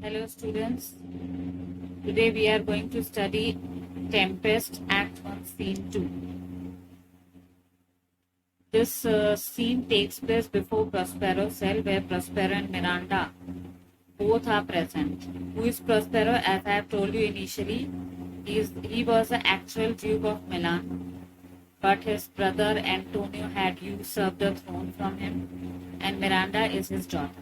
Hello students, today we are going to study Tempest Act 1 Scene 2. This scene takes place before Prospero's cell where Prospero and Miranda both are present. Who is Prospero? As I have told you initially, he was the actual Duke of Milan, but his brother Antonio had usurped the throne from him and Miranda is his daughter.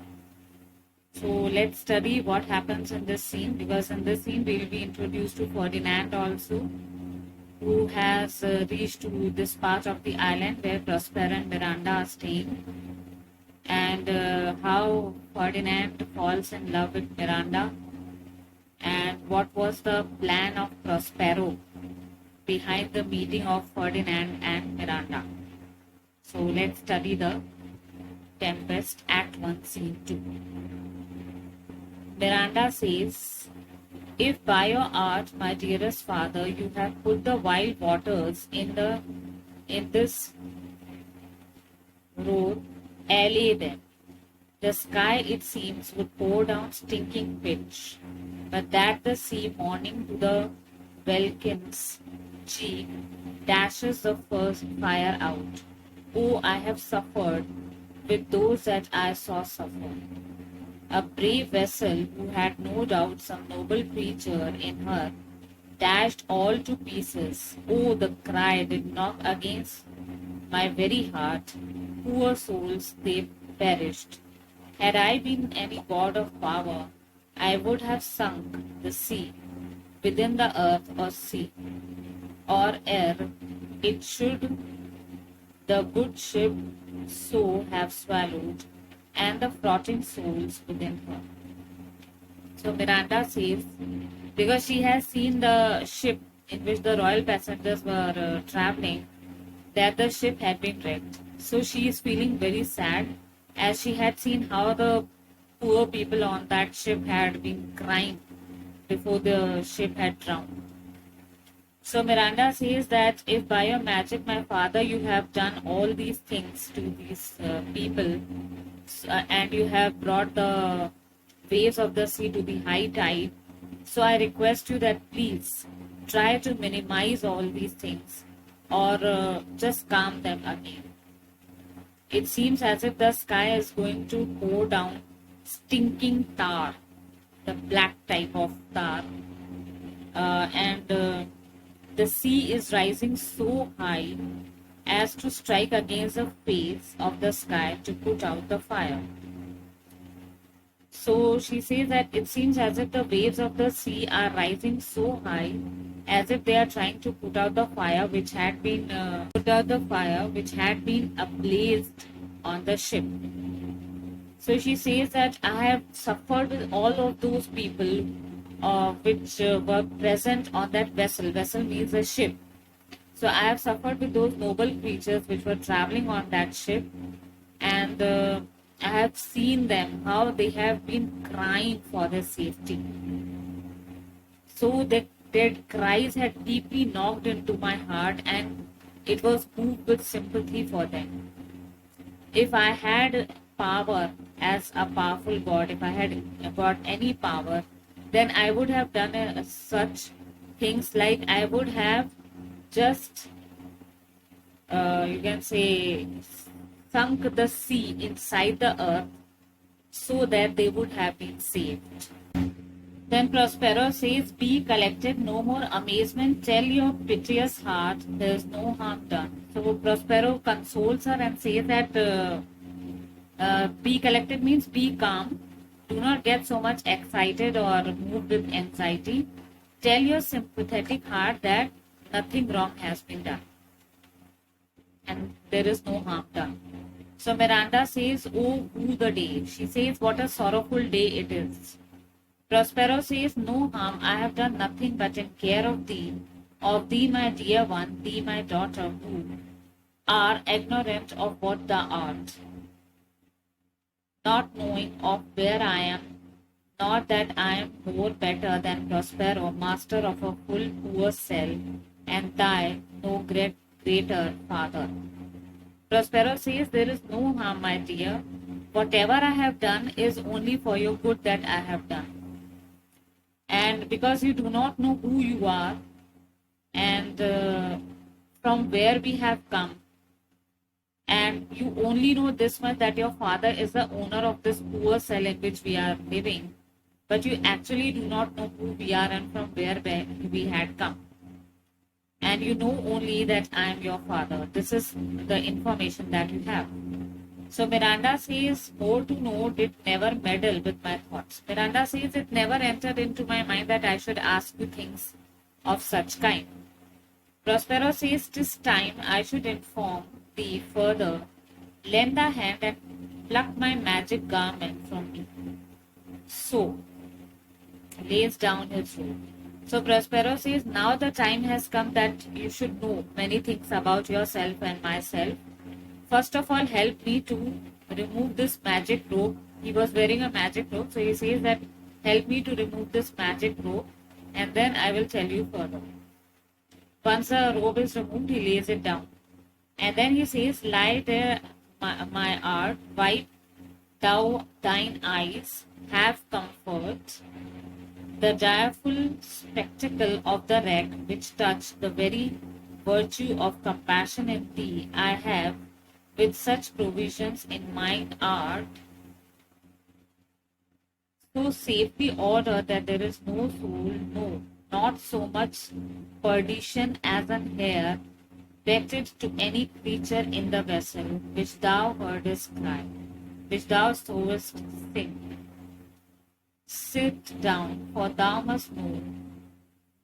So let's study what happens in this scene, because in this scene we will be introduced to Ferdinand also, who has reached to this part of the island where Prospero and Miranda are staying, and how Ferdinand falls in love with Miranda, and what was the plan of Prospero behind the meeting of Ferdinand and Miranda. So let's study the Tempest Act 1 Scene 2. Miranda says, "If by your art, my dearest father, you have put the wild waters in this road, allay them. The sky, it seems, would pour down stinking pitch, but that the sea, mourning to the welkin's cheek, dashes the first fire out. Oh, I have suffered with those that I saw suffer. A brave vessel who had no doubt some noble creature in her, dashed all to pieces. Oh, the cry did knock against my very heart. Poor souls, they perished. Had I been any god of power, I would have sunk the sea within the earth or sea, or ere it should the good ship so have swallowed, and the frotting souls within her." So Miranda says, because she has seen the ship in which the royal passengers were traveling, that the ship had been wrecked. So she is feeling very sad, as she had seen how the poor people on that ship had been crying before the ship had drowned. So Miranda says that if by your magic, my father, you have done all these things to these people, and you have brought the waves of the sea to the high tide, so I request you that please try to minimize all these things, or just calm them again. It seems as if the sky is going to pour down stinking tar, the black type of tar, and the sea is rising so high as to strike against the face of the sky to put out the fire. So she says that it seems as if the waves of the sea are rising so high, as if they are trying to put out the fire which had been ablaze on the ship. So she says that I have suffered with all of those people which were present on that vessel. Vessel means a ship. So I have suffered with those noble creatures which were traveling on that ship, and I have seen them, how they have been crying for their safety. So their cries had deeply knocked into my heart, and it was moved with sympathy for them. If I had power as a powerful god, if I had got any power, then I would have done such things, like I would have just, you can say, sunk the sea inside the earth so that they would have been saved. Then Prospero says, "Be collected, no more amazement. Tell your piteous heart there is no harm done." So Prospero consoles her and says that be collected means be calm. Do not get so much excited or moved with anxiety. Tell your sympathetic heart that nothing wrong has been done and there is no harm done. So Miranda says, "Oh, who the day." She says, "What a sorrowful day it is." Prospero says, "No harm, I have done nothing but in care of thee, my dear one, thee, my daughter, who are ignorant of what thou art, not knowing of where I am, not that I am more better than Prospero, master of a full poor cell, and thy no greater father." Prospero says, "There is no harm, my dear. Whatever I have done is only for your good that I have done. And because you do not know who you are and from where we have come, and you only know this much that your father is the owner of this poor cell in which we are living, but you actually do not know who we are and from where we had come. And you know only that I am your father. This is the information that you have. So Miranda says, more to know did never meddle with my thoughts. Miranda says, it never entered into my mind that I should ask you things of such kind. Prospero says, 'tis time I should inform thee further. Lend a hand and pluck my magic garment from me. So, lays down his robe. So Prospero says, now the time has come that you should know many things about yourself and myself. First of all, help me to remove this magic robe. He was wearing a magic robe, so he says that help me to remove this magic robe, and then I will tell you further. Once the robe is removed, he lays it down. And then he says, lie there, my art, wipe thou thine eyes, have comfort. The direful spectacle of the wreck which touched the very virtue of compassion in thee, I have, with such provisions in mine art, so safely ordered that there is no soul, no, not so much perdition as an hair, betted to any creature in the vessel which thou heardest cry, which thou sawest sing. Sit down, for thou must know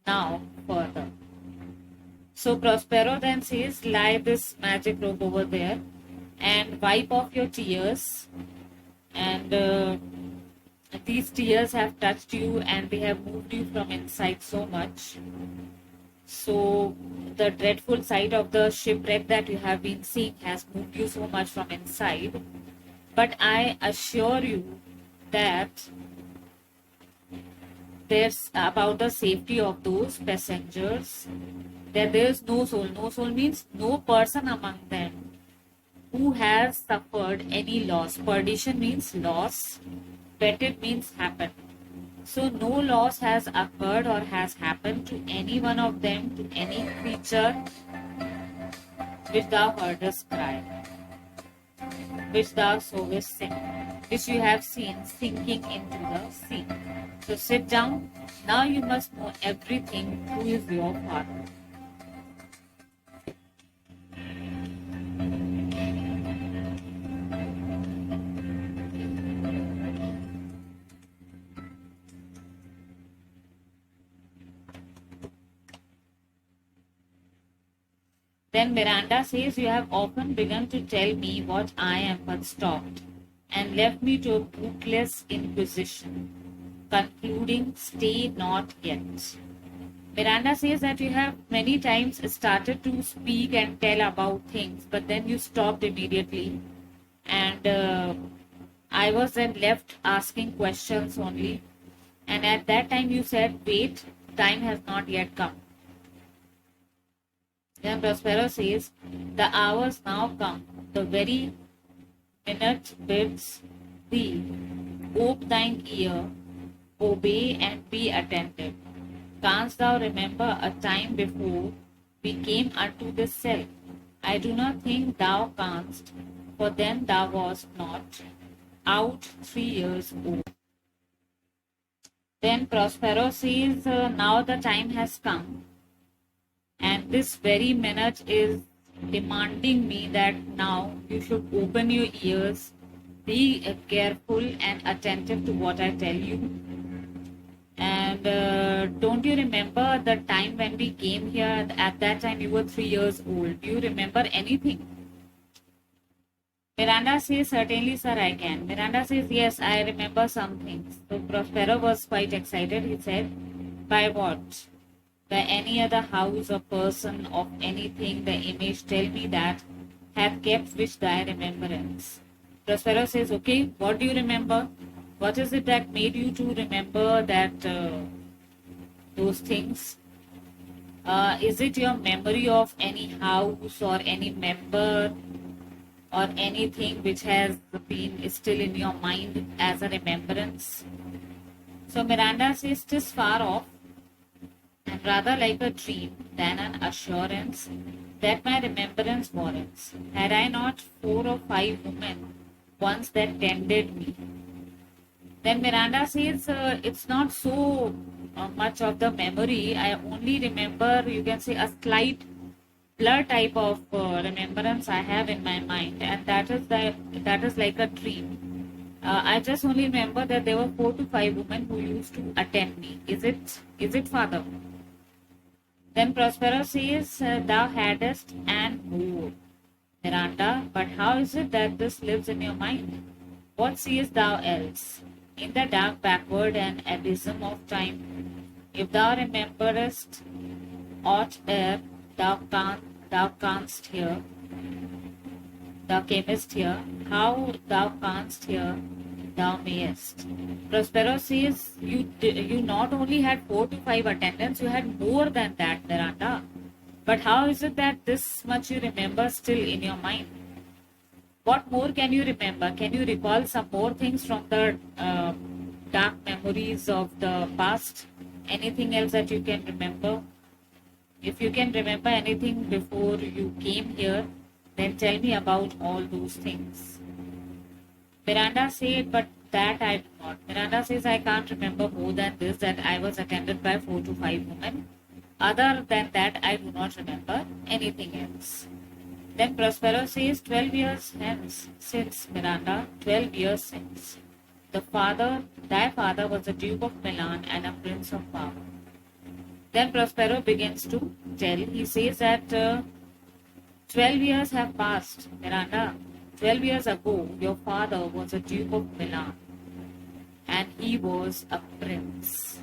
now further. So Prospero then says, lie this magic robe over there and wipe off your tears. And these tears have touched you and they have moved you from inside so much. So the dreadful sight of the shipwreck that you have been seeing has moved you so much from inside. But I assure you that there's about the safety of those passengers, that there is no soul. No soul means no person among them who has suffered any loss. Perdition means loss. Betted means happened. So no loss has occurred or has happened to any one of them, to any creature which thou heardest cry, which thou sawest sink, which you have seen sinking into the sea. So sit down. Now you must know everything who is your father. Then Miranda says, you have often begun to tell me what I am, but stopped, and left me to a bootless inquisition, concluding, stay not yet. Miranda says that you have many times started to speak and tell about things, but then you stopped immediately. And I was then left asking questions only. And at that time you said, wait, time has not yet come. Then Prospero says, the hours now come, the very minute bids thee. Ope thine ear, obey and be attentive. Canst thou remember a time before we came unto this cell? I do not think thou canst, for then thou wast not out 3 years old. Then Prospero says, now the time has come, and this very minute is demanding me that now you should open your ears, be careful and attentive to what I tell you. And don't you remember the time when we came here? At that time you were 3 years old. Do you remember anything? Miranda says, certainly sir, I can. Miranda says, yes, I remember some things. So Prospero was quite excited. He said, by what? By any other house or person of anything, the image tell me that hath kept which thy remembrance. Prospero says, okay, what do you remember? What is it that made you to remember that those things? Is it your memory of any house or any member or anything which has been still in your mind as a remembrance? So Miranda says, "'Tis far off, and rather like a dream than an assurance that my remembrance warrants. Had I not 4 or 5 women once that tended me?" Then Miranda says, "It's not so much of the memory. I only remember, you can say, a slight blur type of remembrance I have in my mind, and that is like a dream. I just only remember that there were 4 to 5 women who used to attend me. Is it, Father?" Then Prospero says, "Thou hadst and more, Miranda, but how is it that this lives in your mind? What seest thou else? In the dark backward and abysm of time, if thou rememberest aught ere thou canst hear, thou camest here, how thou canst hear, thou mayest." Prospero says, you not only had 4 to 5 attendants, you had more than that, Miranda. But how is it that this much you remember still in your mind? What more can you remember? Can you recall some more things from the dark memories of the past? Anything else that you can remember? If you can remember anything before you came here, then tell me about all those things. Miranda said, "But that I do not." Miranda says, "I can't remember more than this, that I was attended by 4 to 5 women. Other than that, I do not remember anything else." Then Prospero says, 12 years since, Miranda, 12 years since. Thy father was a Duke of Milan and a Prince of Power. Then Prospero begins to tell. He says that 12 years have passed, Miranda. 12 years ago, your father was a Duke of Milan and he was a prince.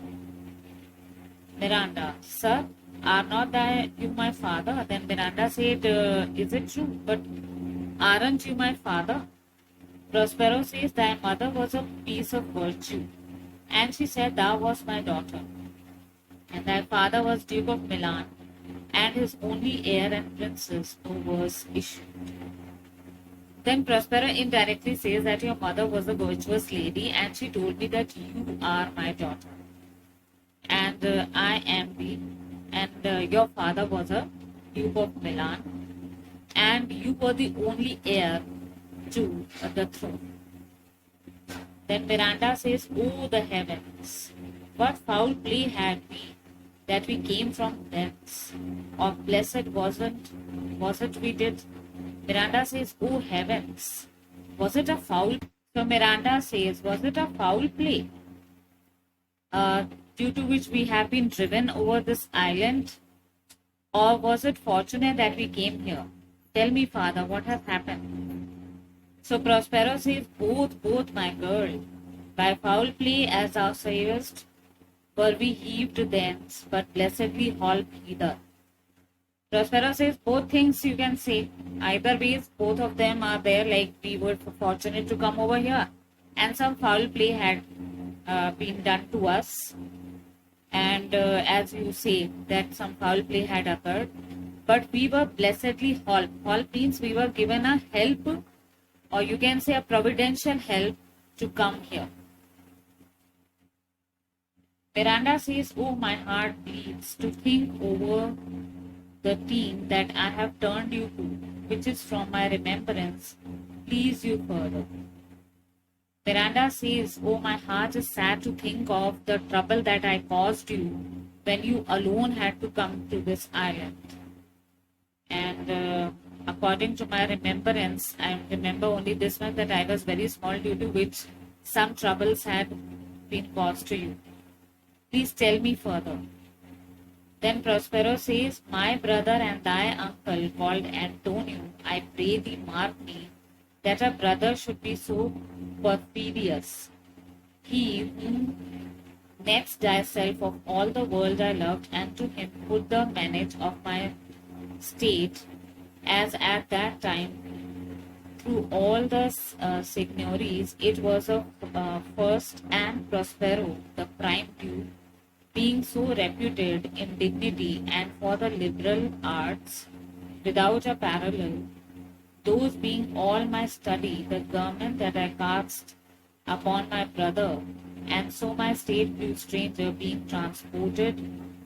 Miranda, "Sir, are not you my father?" Then Miranda said, "Is it true? But aren't you my father?" Prospero says, "Thy mother was a piece of virtue, and she said thou was my daughter. And thy father was Duke of Milan, and his only heir and princess was issued." Then Prospero indirectly says that your mother was a virtuous lady, and she told me that you are my daughter, and I am your father was a Duke of Milan, and you were the only heir to the throne. Then Miranda says, "Oh, the heavens! What foul play had we, that we came from thence? Or blessed was it we did?" Miranda says, "Oh, heavens! Was it a foul?" So Miranda says, "Was it a foul play? Due to which we have been driven over this island? Or was it fortunate that we came here? Tell me, Father, what has happened?" So Prospero says, both, my girl. By foul play, as thou sayest, were we heaved thence, but blessedly hauled hither. Prospero says, both things you can say. Either ways, both of them are there, like we were fortunate to come over here, and some foul play had been done to us. And as you say, that some foul play had occurred, but we were blessedly hauled. Hauled means we were given a help, or you can say a providential help to come here. Miranda says, "Oh, my heart bleeds to think over the teen that I have turned you to, which is from my remembrance, please you further." Miranda says, "Oh, my heart is sad to think of the trouble that I caused you when you alone had to come to this island. And according to my remembrance, I remember only this much, that I was very small, due to which some troubles had been caused to you. Please tell me further." Then Prospero says, "My brother and thy uncle called Antonio, I pray thee mark me, that a brother should be so perfidious. He whom next thyself of all the world I loved, and to him put the manage of my state, as at that time through all the signories it was a first, and Prospero, the prime duke, being so reputed in dignity and for the liberal arts without a parallel, those being all my study, the government that I cast upon my brother and so my state grew stranger, being transported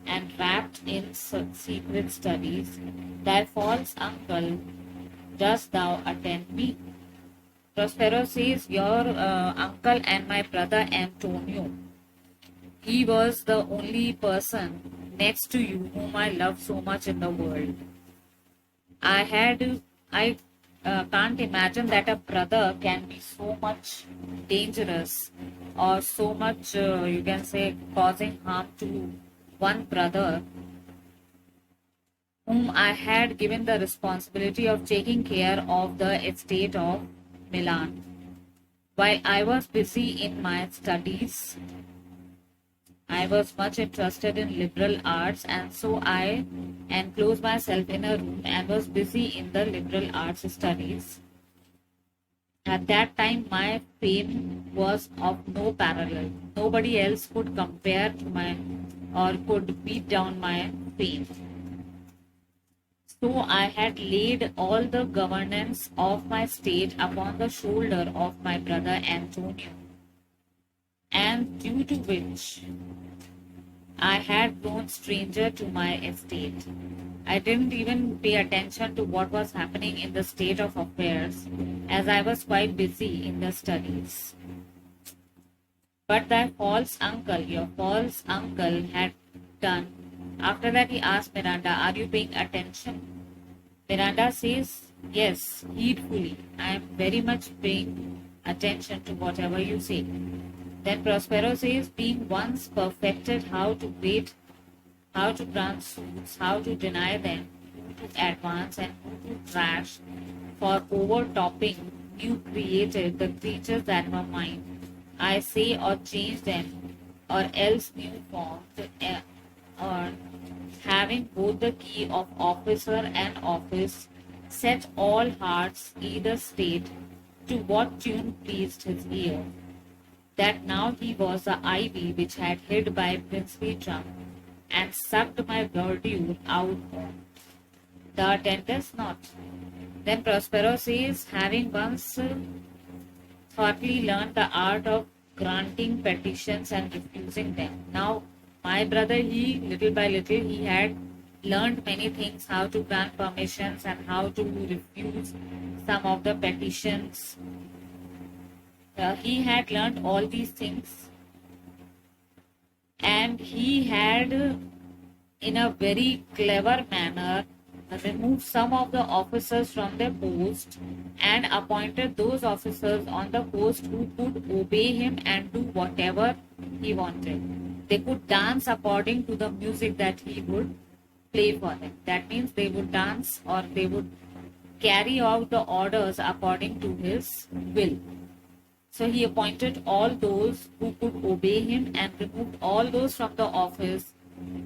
and wrapped in secret studies. Thy false uncle, dost thou attend me? Prospero says, your uncle and my brother Antonio, he was the only person next to you whom I love so much in the world. I can't imagine that a brother can be so much dangerous or so much, you can say, causing harm to one brother whom I had given the responsibility of taking care of the estate of Milan. While I was busy in my studies, I was much interested in liberal arts, and so I enclosed myself in a room and was busy in the liberal arts studies. At that time, my fame was of no parallel. Nobody else could compare to my or could beat down my fame. So I had laid all the governance of my state upon the shoulder of my brother Antonio, and due to which I had grown stranger to my estate. I didn't even pay attention to what was happening in the state of affairs, as I was quite busy in the studies. But thy false uncle, your false uncle, had done. After that, he asked Miranda, are you paying attention? Miranda says, yes, heedfully. I am very much paying attention to whatever you say. Then Prospero says, being once perfected how to wait, how to grant suits, how to deny them, who to advance and who to trash, for overtopping new created the creatures that were mine, I say or change them, or else new formed, or having both the key of officer and office, set all hearts either state to what tune pleased his ear, that now he was the ivy which had hid by princely trunk, and sucked my verdure out home. Thou attendest not. Then Prospero says, having once thoroughly learned the art of granting petitions and refusing them. Now, my brother, he, little by little, he had learned many things, how to grant permissions and how to refuse some of the petitions. He had learned all these things, and he had, in a very clever manner, removed some of the officers from their post and appointed those officers on the post who could obey him and do whatever he wanted. They could dance according to the music that he would play for them. That means they would dance or they would carry out the orders according to his will. So he appointed all those who could obey him and removed all those from the office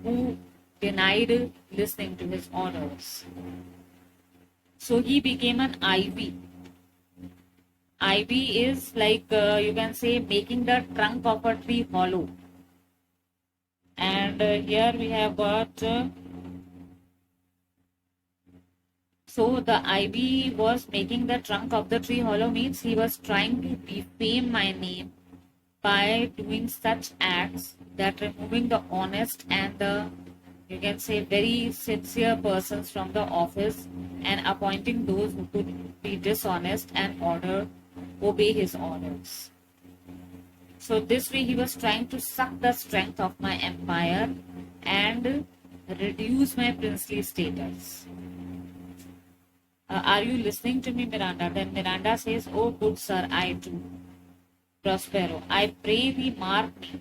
who denied listening to his orders. So he became an ivy. Ivy is like, you can say, making the trunk of a tree hollow. And here we have got... So the ivy was making the trunk of the tree hollow, means he was trying to defame my name by doing such acts that removing the honest and the, you can say, very sincere persons from the office and appointing those who could be dishonest and obey his orders. So this way he was trying to suck the strength of my empire and reduce my princely status. Are you listening to me, Miranda? Then Miranda says, oh, good sir, I do. Prospero, I pray thee mark me.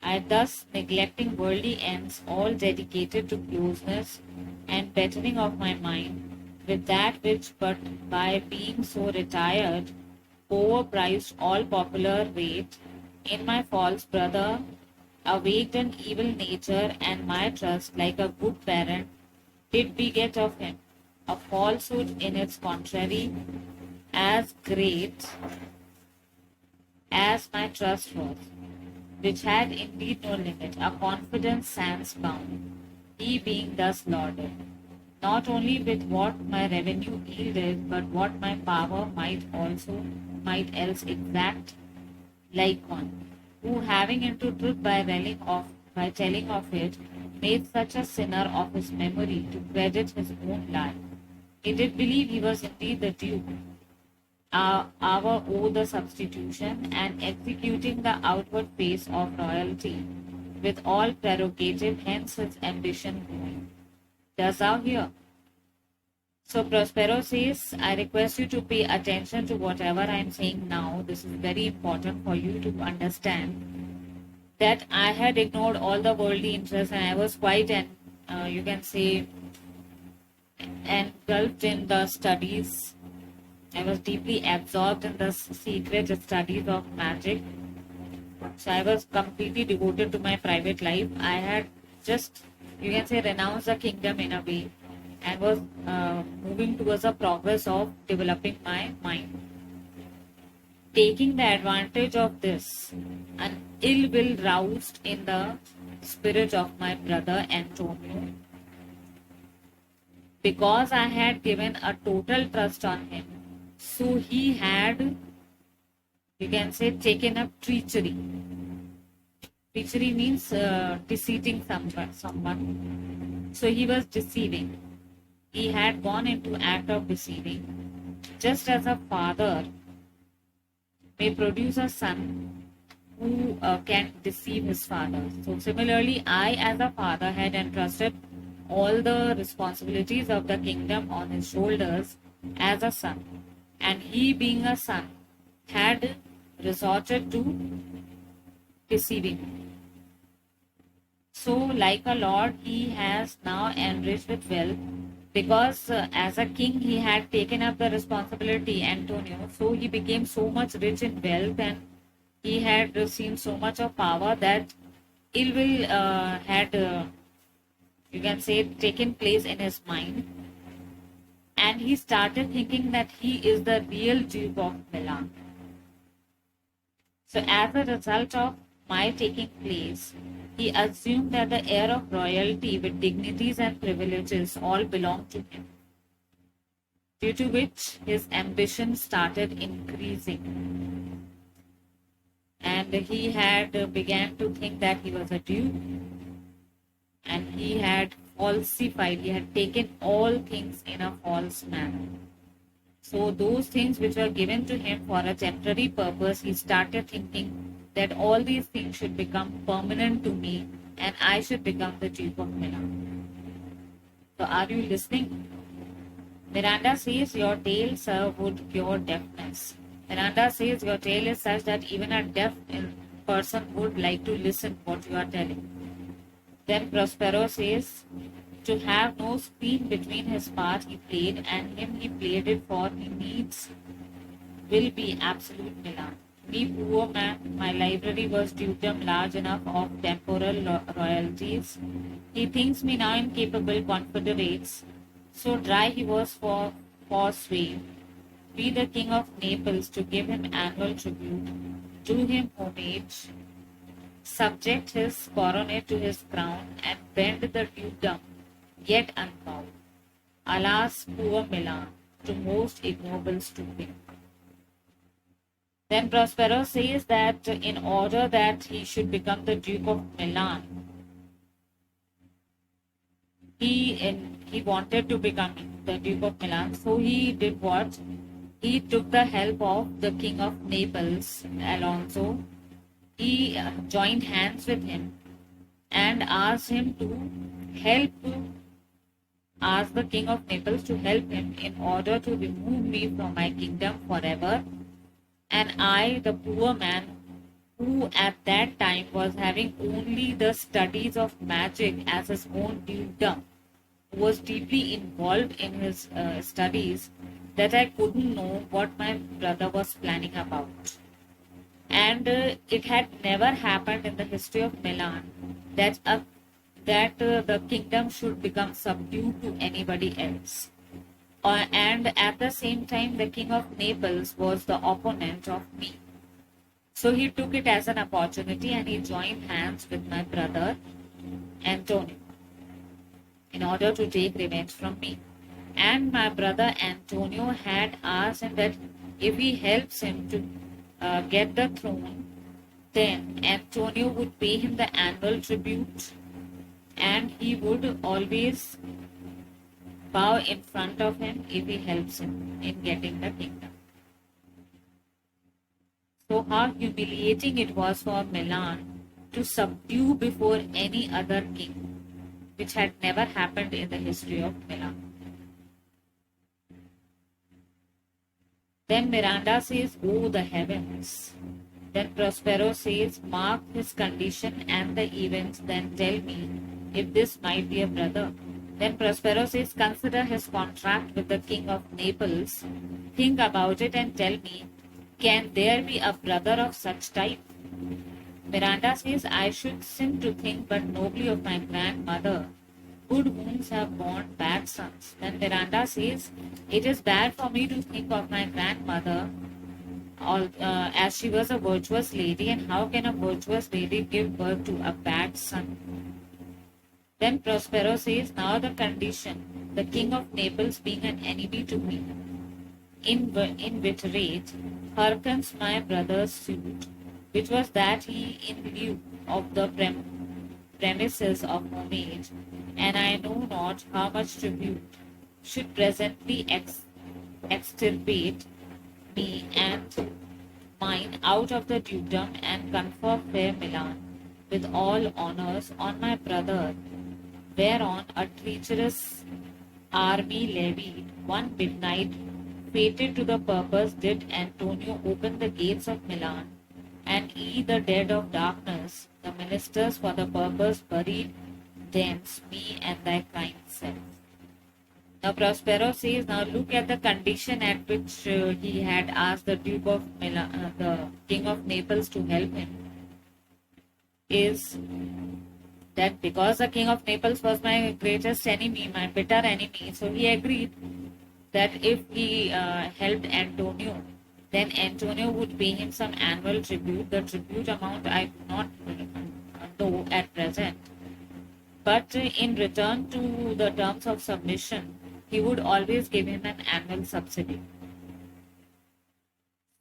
I thus neglecting worldly ends, all dedicated to closeness and bettering of my mind, with that which but by being so retired, overpriced all popular rate, in my false brother awaked an evil nature, and my trust, like a good parent, did beget of him a falsehood in its contrary, as great as my trust was, which had indeed no limit, a confidence sans bound, he being thus lauded, not only with what my revenue yielded, but what my power might else exact like one. who, having into truth by telling of it, made such a sinner of his memory to credit his own lie. He did believe he was indeed the Duke, our O the substitution, and executing the outward face of royalty with all prerogative, hence his ambition growing. Dost thou hear? So Prospero says, I request you to pay attention to whatever I am saying now. This is very important for you to understand that I had ignored all the worldly interests and I was quite you can say, engulfed in the studies. I was deeply absorbed in the secret studies of magic. So I was completely devoted to my private life. I had just, you can say, renounced the kingdom in a way and was moving towards the progress of developing my mind. Taking the advantage of this, an ill will roused in the spirit of my brother Antonio, because I had given a total trust on him. So he had, you can say, taken up treachery. Treachery means deceiving someone. So he was deceiving. He had gone into act of deceiving. Just as a father may produce a son who can deceive his father. So similarly, I as a father had entrusted all the responsibilities of the kingdom on his shoulders as a son. And he, being a son, had resorted to deceiving me. So, like a lord, he has now enriched with wealth, because as a king he had taken up the responsibility, Antonio. So he became so much rich in wealth and he had received so much of power that ill will had, you can say, taken place in his mind. And he started thinking that he is the real Duke of Milan. So as a result of my taking place, he assumed that the heir of royalty with dignities and privileges all belonged to him, due to which his ambition started increasing. And he had began to think that he was a duke, and he had falsified, he had taken all things in a false manner. So those things which were given to him for a temporary purpose, he started thinking that all these things should become permanent to me and I should become the Duke of Milan. So are you listening? Miranda says your tale, sir, would cure deafness. Miranda says your tale is such that even a deaf person would like to listen what you are telling. Then Prospero says, to have no screen between his part he played and him he played it for, he needs will be absolute Milan. Me, poor man, my library was dukedom large enough of temporal royalties. He thinks me now incapable confederates. So dry he was for sway. Be the king of Naples to give him annual tribute, do him homage, subject his coronet to his crown, and bend the dukedom, yet unbowed. Alas, poor Milan, to most ignoble stooping. Then Prospero says that in order that he should become the Duke of Milan, he wanted to become the Duke of Milan. So he did what? He took the help of the King of Naples, Alonso. He joined hands with him and asked him to help ask the King of Naples to help him in order to remove me from my kingdom forever. And I, the poor man, who at that time was having only the studies of magic as his own dukedom, was deeply involved in his studies, that I couldn't know what my brother was planning about. And it had never happened in the history of Milan that the kingdom should become subdued to anybody else. And at the same time, the King of Naples was the opponent of me. So he took it as an opportunity and he joined hands with my brother Antonio in order to take revenge from me. And my brother Antonio had asked him that if he helps him to get the throne, then Antonio would pay him the annual tribute, and he would always bow in front of him if he helps him in getting the kingdom. So, how humiliating it was for Milan to subdue before any other king, which had never happened in the history of Milan. Then Miranda says, "Oh, the heavens." Then Prospero says, "Mark his condition and the events, then tell me if this might be a brother." Then Prospero says, "Consider his contract with the king of Naples. Think about it and tell me, can there be a brother of such type?" Miranda says, "I should sin to think but nobly of my grandmother. Good wounds have borne bad sons." Then Miranda says, "It is bad for me to think of my grandmother, as she was a virtuous lady, and how can a virtuous lady give birth to a bad son?" Then Prospero says, "Now the condition, the king of Naples being an enemy to me, inveterate, hearkens my brother's suit, which was that he, in lieu of the premises of homage, and I know not how much tribute, should presently extirpate me and mine out of the dukedom, and confer fair Milan with all honors on my brother, whereon a treacherous army levied one midnight, fated to the purpose, did Antonio open the gates of Milan, and ye, the dead of darkness, the ministers for the purpose, buried thence me and thy kind self." Now Prospero says, now look at the condition at which he had asked the Duke of Milan, the King of Naples, to help him, is that because the King of Naples was my greatest enemy, my bitter enemy, so he agreed that if he helped Antonio, then Antonio would pay him some annual tribute. The tribute amount I do not know at present. But in return to the terms of submission, he would always give him an annual subsidy.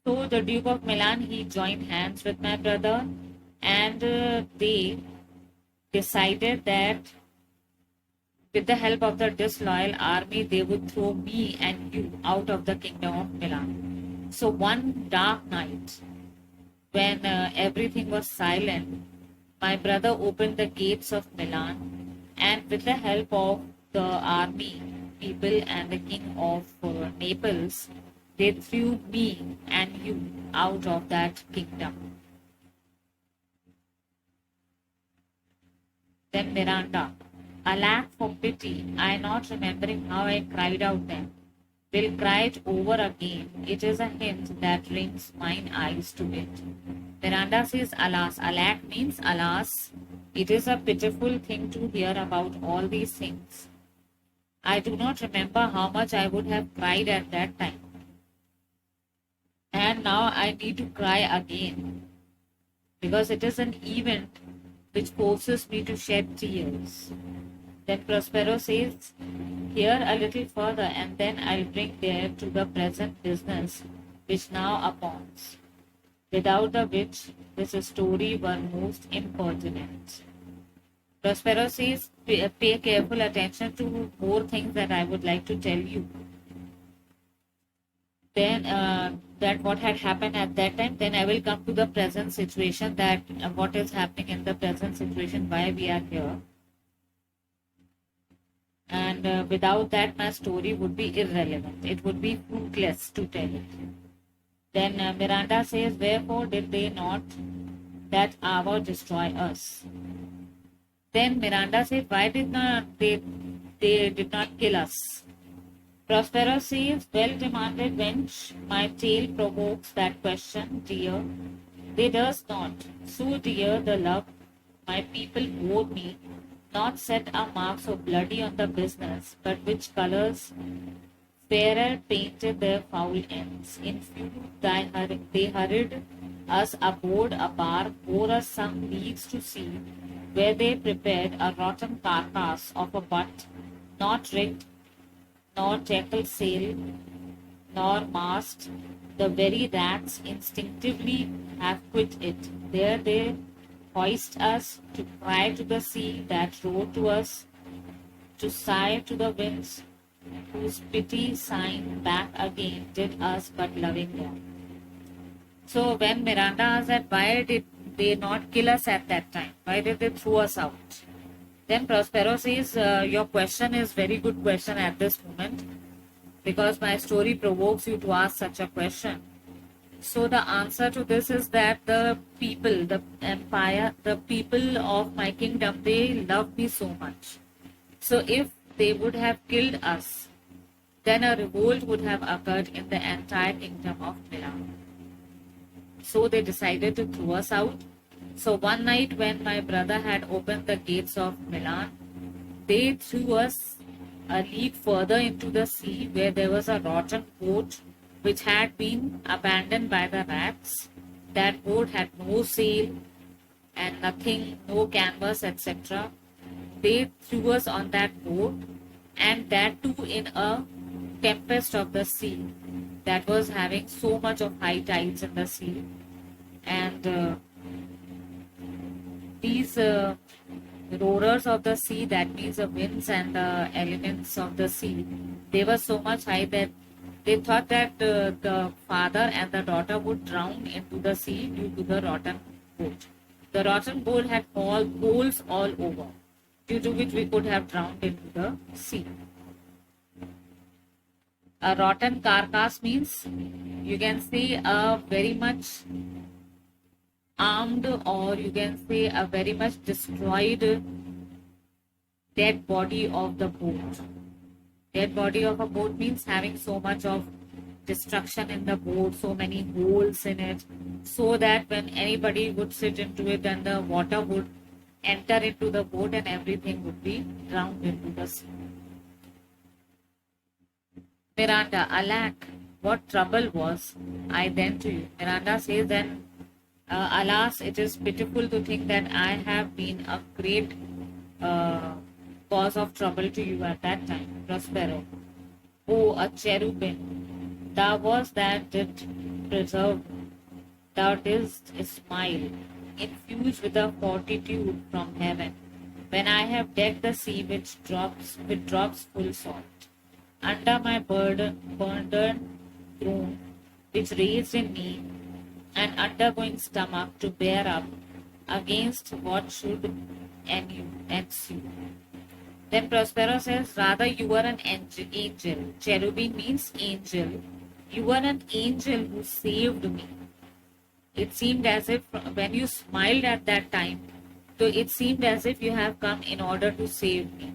So the Duke of Milan, he joined hands with my brother, and they decided that with the help of the disloyal army, they would throw me and you out of the kingdom of Milan. So one dark night, when everything was silent, my brother opened the gates of Milan, and with the help of the army people and the king of Naples, they threw me and you out of that kingdom. Then Miranda, alack for pity, I not remembering how I cried out then, will cry it over again. It is a hint that rings mine eyes to it. Miranda says, alas, alack means alas. It is a pitiful thing to hear about all these things. I do not remember how much I would have cried at that time. And now I need to cry again, because it is an event which forces me to shed tears. Then Prospero says, here a little further, and then I'll bring there to the present business which now upons, without the which this story were most impertinent. Prospero says, pay careful attention to more things that I would like to tell you. Then that what had happened at that time, then I will come to the present situation, that what is happening in the present situation, why we are here. And without that, my story would be irrelevant. It would be fruitless to tell it. Then Miranda says, wherefore did they not that hour destroy us? Then Miranda says, why did not they did not kill us? Prospero says, well demanded wench, my tale provokes that question, dear. They durst not, so dear the love my people bore me, not set a mark so bloody on the business, but which colours fairer painted their foul ends. In few they hurried us aboard a bark, bore us some leagues to sea, where they prepared a rotten carcass of a butt, not rigged, nor tackle sail, nor mast. The very rats instinctively have quit it, There they hoist us to cry to the sea that roared to us, to sigh to the winds, whose pity sighing back again did us but loving more. So when Miranda asked that why did they not kill us at that time? Why did they throw us out? Then Prospero says, your question is very good question at this moment because my story provokes you to ask such a question. So the answer to this is that the people, the empire, the people of my kingdom, they love me so much. So if they would have killed us, then a revolt would have occurred in the entire kingdom of Milan. So they decided to throw us out. So one night when my brother had opened the gates of Milan, they threw us a league further into the sea where there was a rotten boat which had been abandoned by the rats. That boat had no sail and nothing, no canvas, etc. They threw us on that boat, and that too in a tempest of the sea that was having so much of high tides in the sea. And these roarers of the sea, that means the winds and the elements of the sea, they were so much high that they thought that the father and the daughter would drown into the sea due to the rotten boat. The rotten boat had holes all over, due to which we could have drowned into the sea. A rotten carcass means you can say a very much armed, or you can say a very much destroyed dead body of the boat. Dead body of a boat means having so much of destruction in the boat, so many holes in it, so that when anybody would sit into it, then the water would enter into the boat and everything would be drowned into the sea. Miranda, alack, what trouble was I then to you? Miranda says then, alas, it is pitiful to think that I have been a great cause of trouble to you at that time. Prospero, oh, a cherubim, thou was that did preserve me. Thou didst smile, infused with a fortitude from heaven, when I have decked the sea with drops full salt. Under my burdened throne, which raised in me an undergoing stomach to bear up against what should ensue. Then Prospero says, rather you were an angel. Cherubim means angel. You were an angel who saved me. It seemed as if when you smiled at that time, so it seemed as if you have come in order to save me.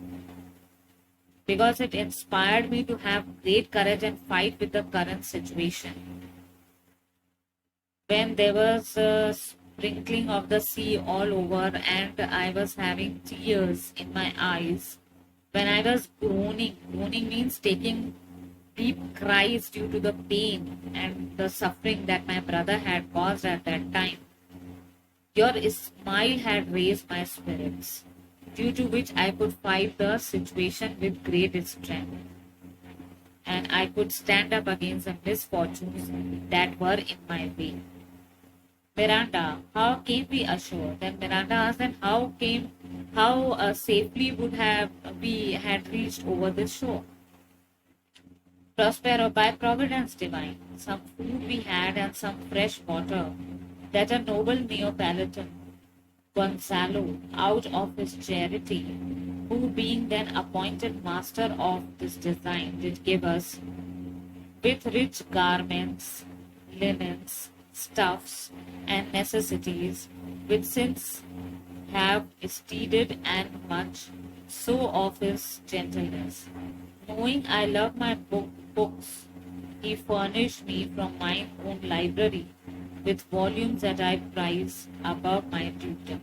Because it inspired me to have great courage and fight with the current situation. When there was a sprinkling of the sea all over and I was having tears in my eyes, when I was groaning means taking deep cries due to the pain and the suffering that my brother had caused at that time, your smile had raised my spirits, due to which I could fight the situation with great strength. And I could stand up against the misfortunes that were in my way. Miranda, how came we ashore? Then Miranda asked, then how safely would we had reached over this shore? Prospero, by providence divine, some food we had and some fresh water, that a noble Neapolitan, Gonzalo, out of his charity, who being then appointed master of this design, did give us, with rich garments, linens, stuffs, and necessities, which since have esteemed and much, so of his gentleness. Knowing I love my books, he furnished me from mine own library with volumes that I prize above my dukedom.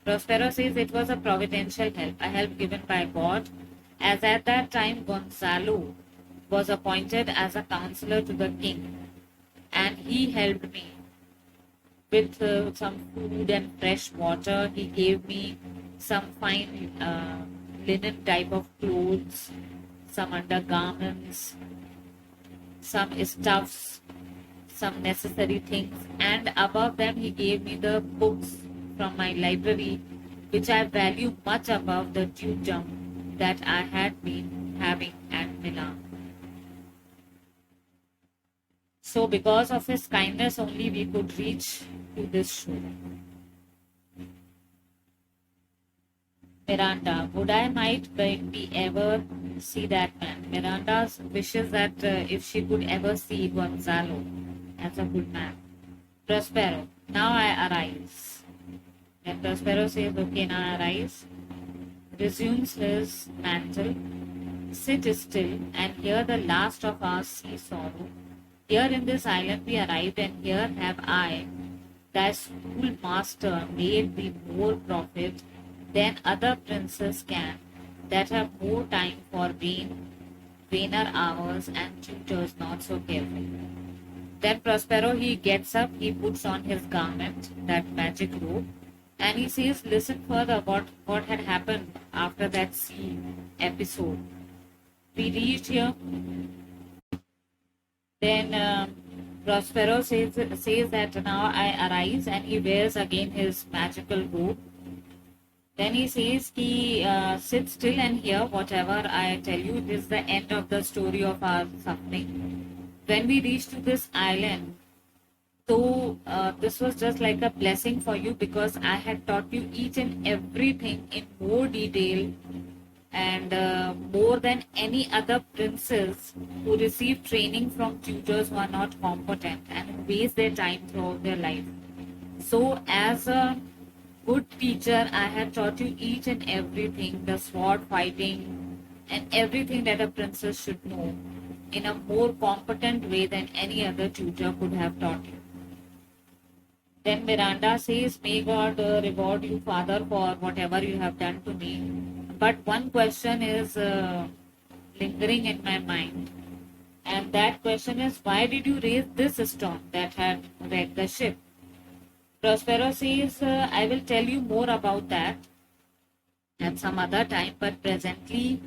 Prospero says it was a providential help, a help given by God, as at that time Gonzalo was appointed as a counselor to the king, and he helped me with some food and fresh water. He gave me some fine linen type of clothes, some undergarments, some stuffs, some necessary things, and above them he gave me the books from my library, which I value much above the dukedom that I had been having at Milan. So because of his kindness only we could reach to this shore. Miranda, would I might be ever see that man? Miranda wishes that if she could ever see Gonzalo as a good man. Prospero, now I arise. Then Prospero says, okay, now I arise. Resumes his mantle. Sit still and hear the last of our sea sorrow. Here in this island we arrived, and here have I, thy schoolmaster, made thee more profit than other princes can, that have more time for vainer hours and tutors not so careful. Then Prospero, he gets up, he puts on his garment, that magic robe, and he says, listen further what had happened after that sea episode. We reached here. Then Prospero says that now I arise, and he wears again his magical robe. Then he says, he sit still and hear whatever I tell you. It is the end of the story of our suffering. When we reached to this island, so this was just like a blessing for you, because I had taught you each and everything in more detail, and more than any other princes who receive training from tutors who are not competent and who waste their time throughout their life. So as a good teacher, I had taught you each and everything, the sword fighting and everything that a princess should know, in a more competent way than any other tutor could have taught you. Then Miranda says, may God reward you, father, for whatever you have done to me. But one question is lingering in my mind. And that question is, why did you raise this stone that had wrecked the ship? Prospero says, I will tell you more about that at some other time, but presently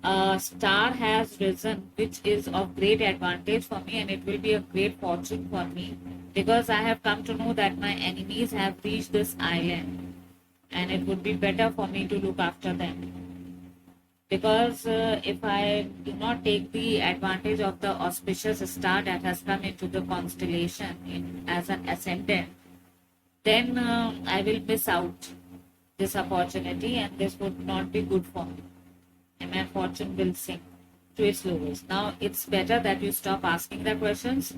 a star has risen, which is of great advantage for me, and it will be a great fortune for me, because I have come to know that my enemies have reached this island, and it would be better for me to look after them. Because if I do not take the advantage of the auspicious star that has come into the constellation as an ascendant, then I will miss out this opportunity, and this would not be good for me, and my fortune will sink to its lowest. Now it's better that you stop asking the questions,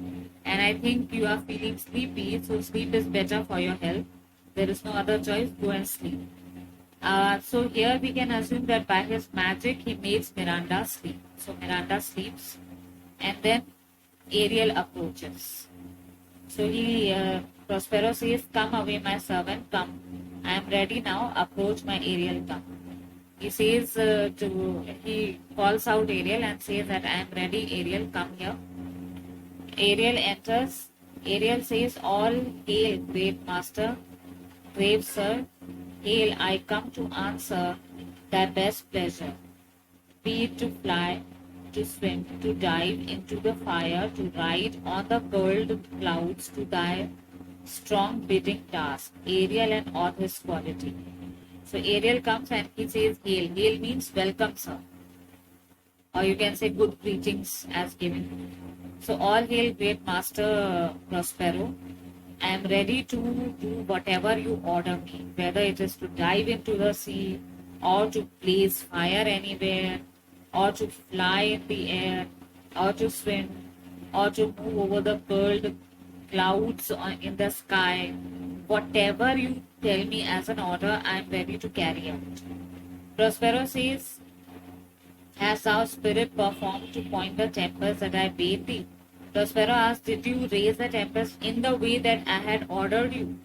and I think you are feeling sleepy, so sleep is better for your health. There is no other choice, go and sleep. So here we can assume that by his magic he makes Miranda sleep. So Miranda sleeps, and then Ariel approaches. So Prospero says, come away, my servant, come. I am ready now, approach my Ariel, come. He says he calls out Ariel and says that I am ready, Ariel, come here. Ariel enters. Ariel says, all hail, great master, brave sir. Hail, I come to answer thy best pleasure. Be it to fly, to swim, to dive into the fire, to ride on the curled clouds, to thy strong bidding task, Ariel and all his quality. So Ariel comes and he says, hail. Hail means welcome, sir. Or you can say good greetings as given. So all hail, great master Prospero. I am ready to do whatever you order me, whether it is to dive into the sea, or to blaze fire anywhere, or to fly in the air, or to swim, or to move over the curled clouds in the sky. Whatever you tell me as an order, I am ready to carry out. Prospero says, has thou spirit performed to point the tempest that I bade thee? Prospero asks, did you raise the tempest in the way that I had ordered you?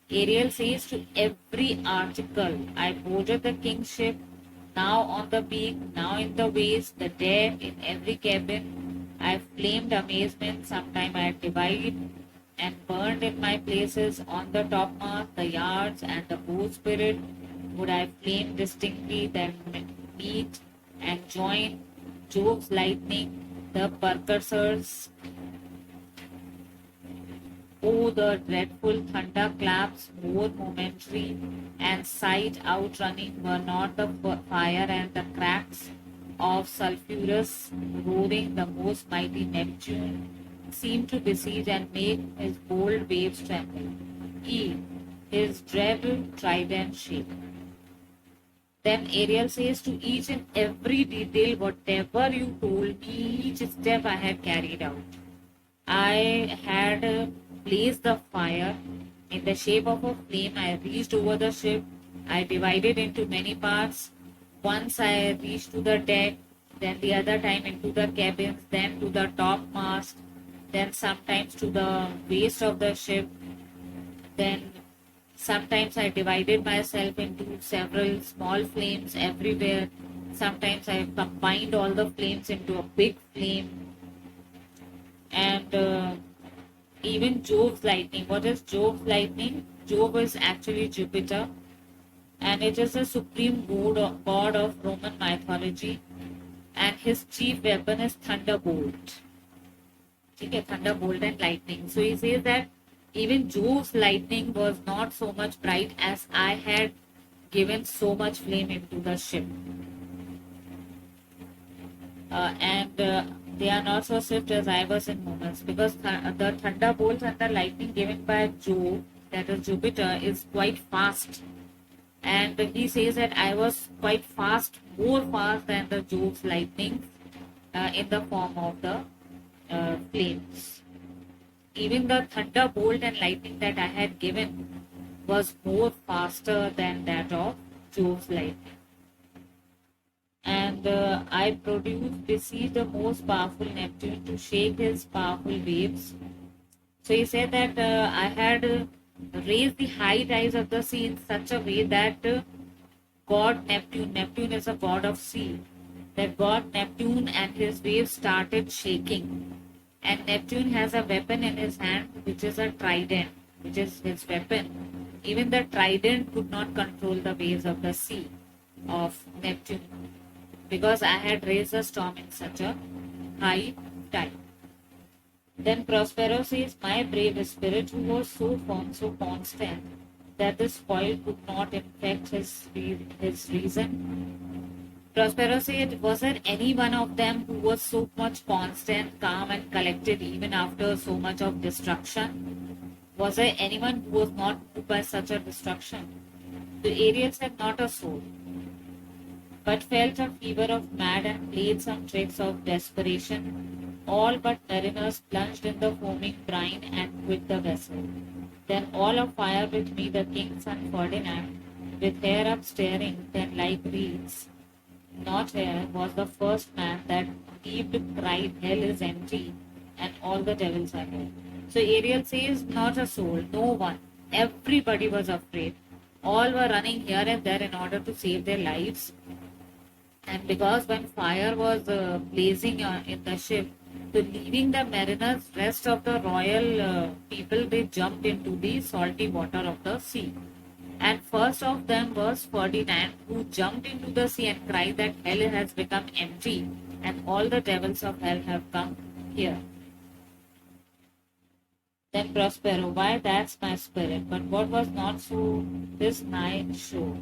Ariel says, to every article I boarded the king's ship, now on the beak, now in the waist, the deck, in every cabin. I flamed amazement, sometime I divided and burned in my places on the topmast, the yards, and the bowsprit. Would I flame distinctly, then meet and join Jove's lightning, the percussors, though the dreadful thunderclaps, more momentary and sight outrunning, were not the fire and the cracks of sulphurous roaring, the most mighty Neptune seemed to besiege and make his bold waves tremble, his dread trident shake. Then Ariel says, to each and every detail, whatever you told me, each step I had carried out. I had placed the fire in the shape of a flame. I reached over the ship. I divided into many parts. Once I reached to the deck, then the other time into the cabins, then to the topmast, then sometimes to the waist of the ship. Then sometimes I divided myself into several small flames everywhere. Sometimes I combined all the flames into a big flame. And even Jove's lightning. What is Jove's lightning? Jove is actually Jupiter, and it is the supreme god of Roman mythology, and his chief weapon is thunderbolt. Okay, thunderbolt and lightning. So he says that even Jove's lightning was not so much bright as I had given so much flame into the ship. And they are not so swift as I was in moments, because the thunderbolts and the lightning given by Jove, that is Jupiter, is quite fast. And he says that I was quite fast, more fast than the Jove's lightning in the form of the flames. Even the thunderbolt and lightning that I had given was more faster than that of Jove's lightning. And I besieged the most powerful Neptune to shake his powerful waves. So he said that I had raised the high tides of the sea in such a way that God Neptune is a god of sea, that God Neptune and his waves started shaking. And Neptune has a weapon in his hand, which is a trident, which is his weapon. Even the trident could not control the waves of the sea of Neptune, because I had raised a storm in such a high tide. Then Prospero says, my brave spirit, who was so firm, so constant, that the spoil could not infect his reason. Prospero said, was there any one of them who was so much constant, calm, and collected even after so much of destruction? Was there anyone who was not moved by such a destruction? The Ariel said, not a soul, but felt a fever of mad and played some tricks of desperation. All but mariners plunged in the foaming brine and quit the vessel. Then all afire with me, the king's son Ferdinand, with hair up staring, then like reeds, not hair, was the first man that heaved, cried, hell is empty, and all the devils are here. So Ariel says, not a soul, no one. Everybody was afraid. All were running here and there in order to save their lives. And because when fire was blazing in the ship, so leaving the mariners, rest of the royal people, they jumped into the salty water of the sea. And first of them was Ferdinand, who jumped into the sea and cried that hell has become empty and all the devils of hell have come here. Then Prospero, why that's my spirit, but what was not so this night show.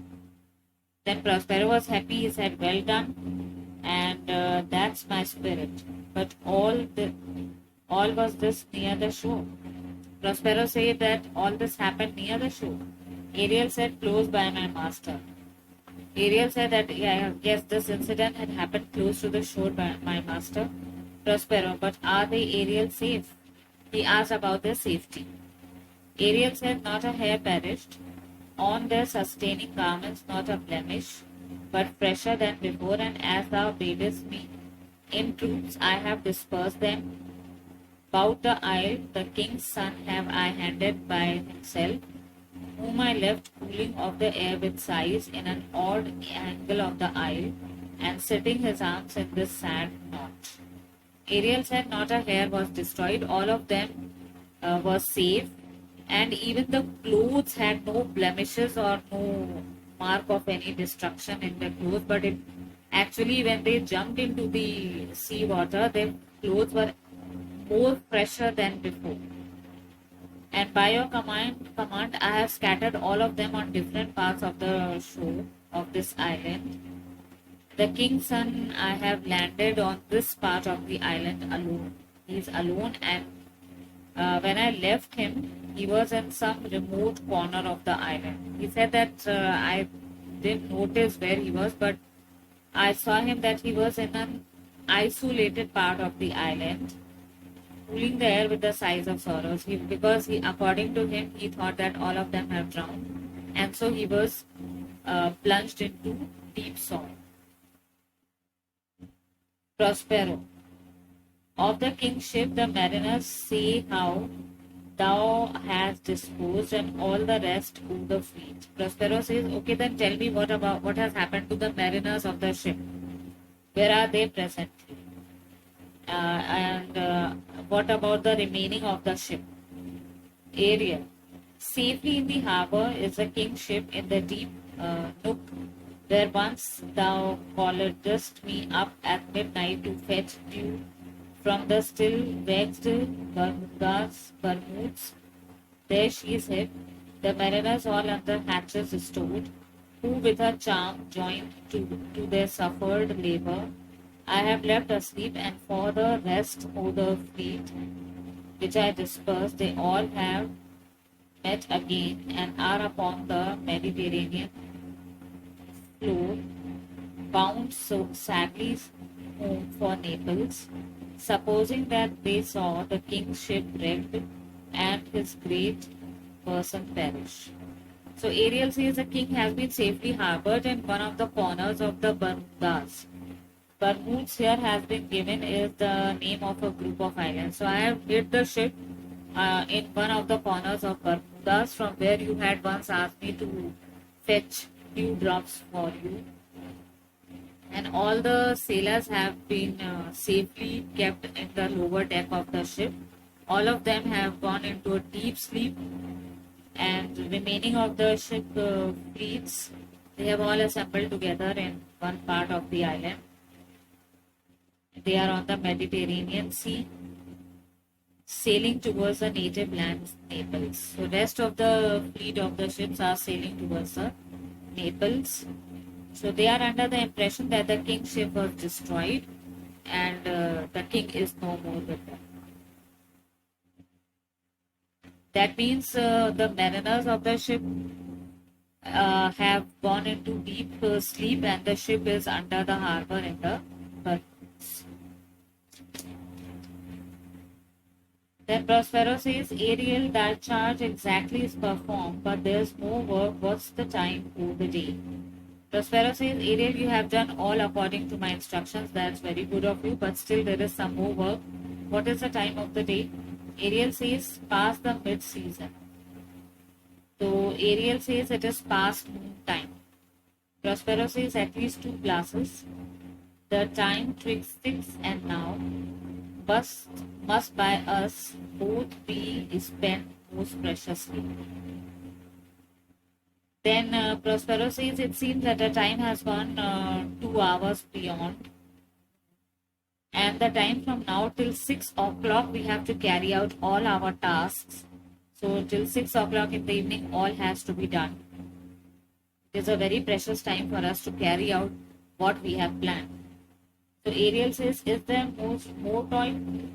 Then Prospero was happy, he said, well done, and that's my spirit. But all was this near the shore. Prospero said that all this happened near the shore. Ariel said, close by my master. Ariel said that, yes, this incident had happened close to the shore by my master. Prospero, but are they, Ariel, safe? He asked about their safety. Ariel said, not a hair perished. On their sustaining garments, not a blemish, but fresher than before, and as thou badest me, in troops I have dispersed them. About the isle, the king's son have I handed by himself, whom I left cooling of the air with sighs in an odd angle of the isle, and setting his arms in this sad knot. Ariel said not a hair was destroyed, all of them were safe, and even the clothes had no blemishes or no mark of any destruction in their clothes, but it actually when they jumped into the sea water, their clothes were more fresher than before. And by your command, I have scattered all of them on different parts of the shore of this island. The king's son, I have landed on this part of the island alone. He is alone, and when I left him, he was in some remote corner of the island. He said that I didn't notice where he was, but I saw him that he was in an isolated part of the island, cooling the air with the sighs of sorrows. Because according to him, he thought that all of them have drowned, and so he was plunged into deep sorrow. Prospero. Of the king's ship, the mariners say how thou hast disposed, and all the rest of the fleet. Prospero says, okay, then tell me what has happened to the mariners of the ship. Where are they presently? And what about the remaining of the ship? Ariel. Safely in the harbor is the king's ship in the deep nook where once thou collectest me up at midnight to fetch dew from the still vexed Bermuds. There she is hid, the mariners all under hatches stowed, who with her charm joined to their suffered labour, I have left asleep, and for the rest of the fleet which I dispersed, they all have met again and are upon the Mediterranean floor, bound so sadly home for Naples, supposing that they saw the king's ship wrecked and his great person perish. So Ariel says the king has been safely harbored in one of the corners of the Bermudas. Bermuds here has been given is the name of a group of islands. So I have hid the ship in one of the corners of Bermudas, from where you had once asked me to fetch few drops for you. And all the sailors have been safely kept in the lower deck of the ship. All of them have gone into a deep sleep, and the remaining of the ship fleets, they have all assembled together in one part of the island. They are on the Mediterranean Sea, sailing towards the native land, Naples. So rest of the fleet of the ships are sailing towards the Naples. So they are under the impression that the king's ship was destroyed, and the king is no more with them. That means the mariners of the ship have gone into deep sleep, and the ship is under the harbor in the Bermuds. Then Prospero says, Ariel, that charge exactly is performed, but there's more work. What's the time of the day? Prospero says, Ariel, you have done all according to my instructions. That's very good of you, but still there is some more work. What is the time of the day? Ariel says, past the mid-season. So Ariel says it is past noon time. Prospero says at least 2 glasses. The time twixt 6 and now must by us both be spent most preciously. Then Prospero says it seems that the time has gone 2 hours beyond, and the time from now till 6 o'clock we have to carry out all our tasks. So till 6 o'clock in the evening all has to be done. It is a very precious time for us to carry out what we have planned. So Ariel says, is there more time?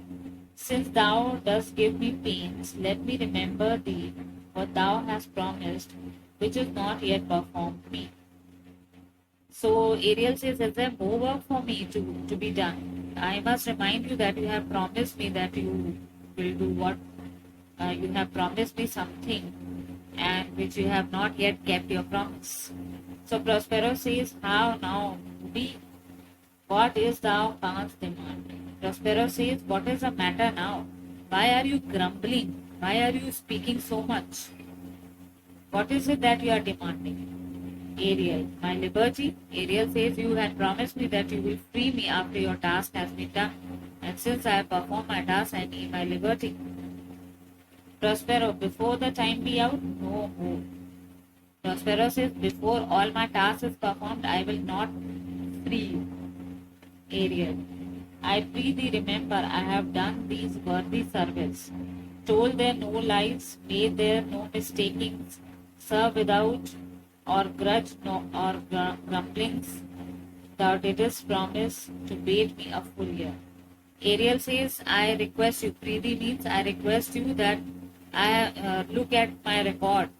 Since thou dost give me pains, let me remember thee what thou hast promised, which is not yet performed me. So Ariel says, is there more work for me to be done? I must remind you that you have promised me that you will do what you have promised me something, and which you have not yet kept your promise. So Prospero says, how now be? What is thou canst demand? Prospero says, what is the matter now? Why are you grumbling? Why are you speaking so much? What is it that you are demanding? Ariel, my liberty. Ariel says, you had promised me that you will free me after your task has been done. And since I have performed my task, I need my liberty. Prospero, before the time be out? No more. Prospero says, before all my task is performed, I will not free you. Ariel, I pray thee remember I have done these worthy service. told there no lies, made there no mistakings, served without or grudge no or grumblings, thou didst promise to bait me a full year. Ariel says, I request you. Preeti means I request you that I look at my record,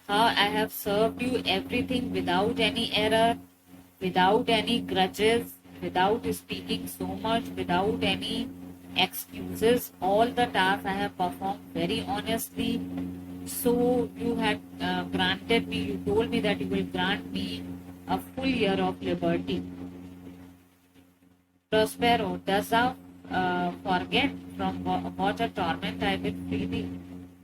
how I have served you everything without any error, without any grudges, without speaking so much, without any excuses. All the tasks I have performed very honestly. So you had granted me, you told me that you will grant me a full year of liberty. Prospero, dost thou forget from what a torment I will free thee?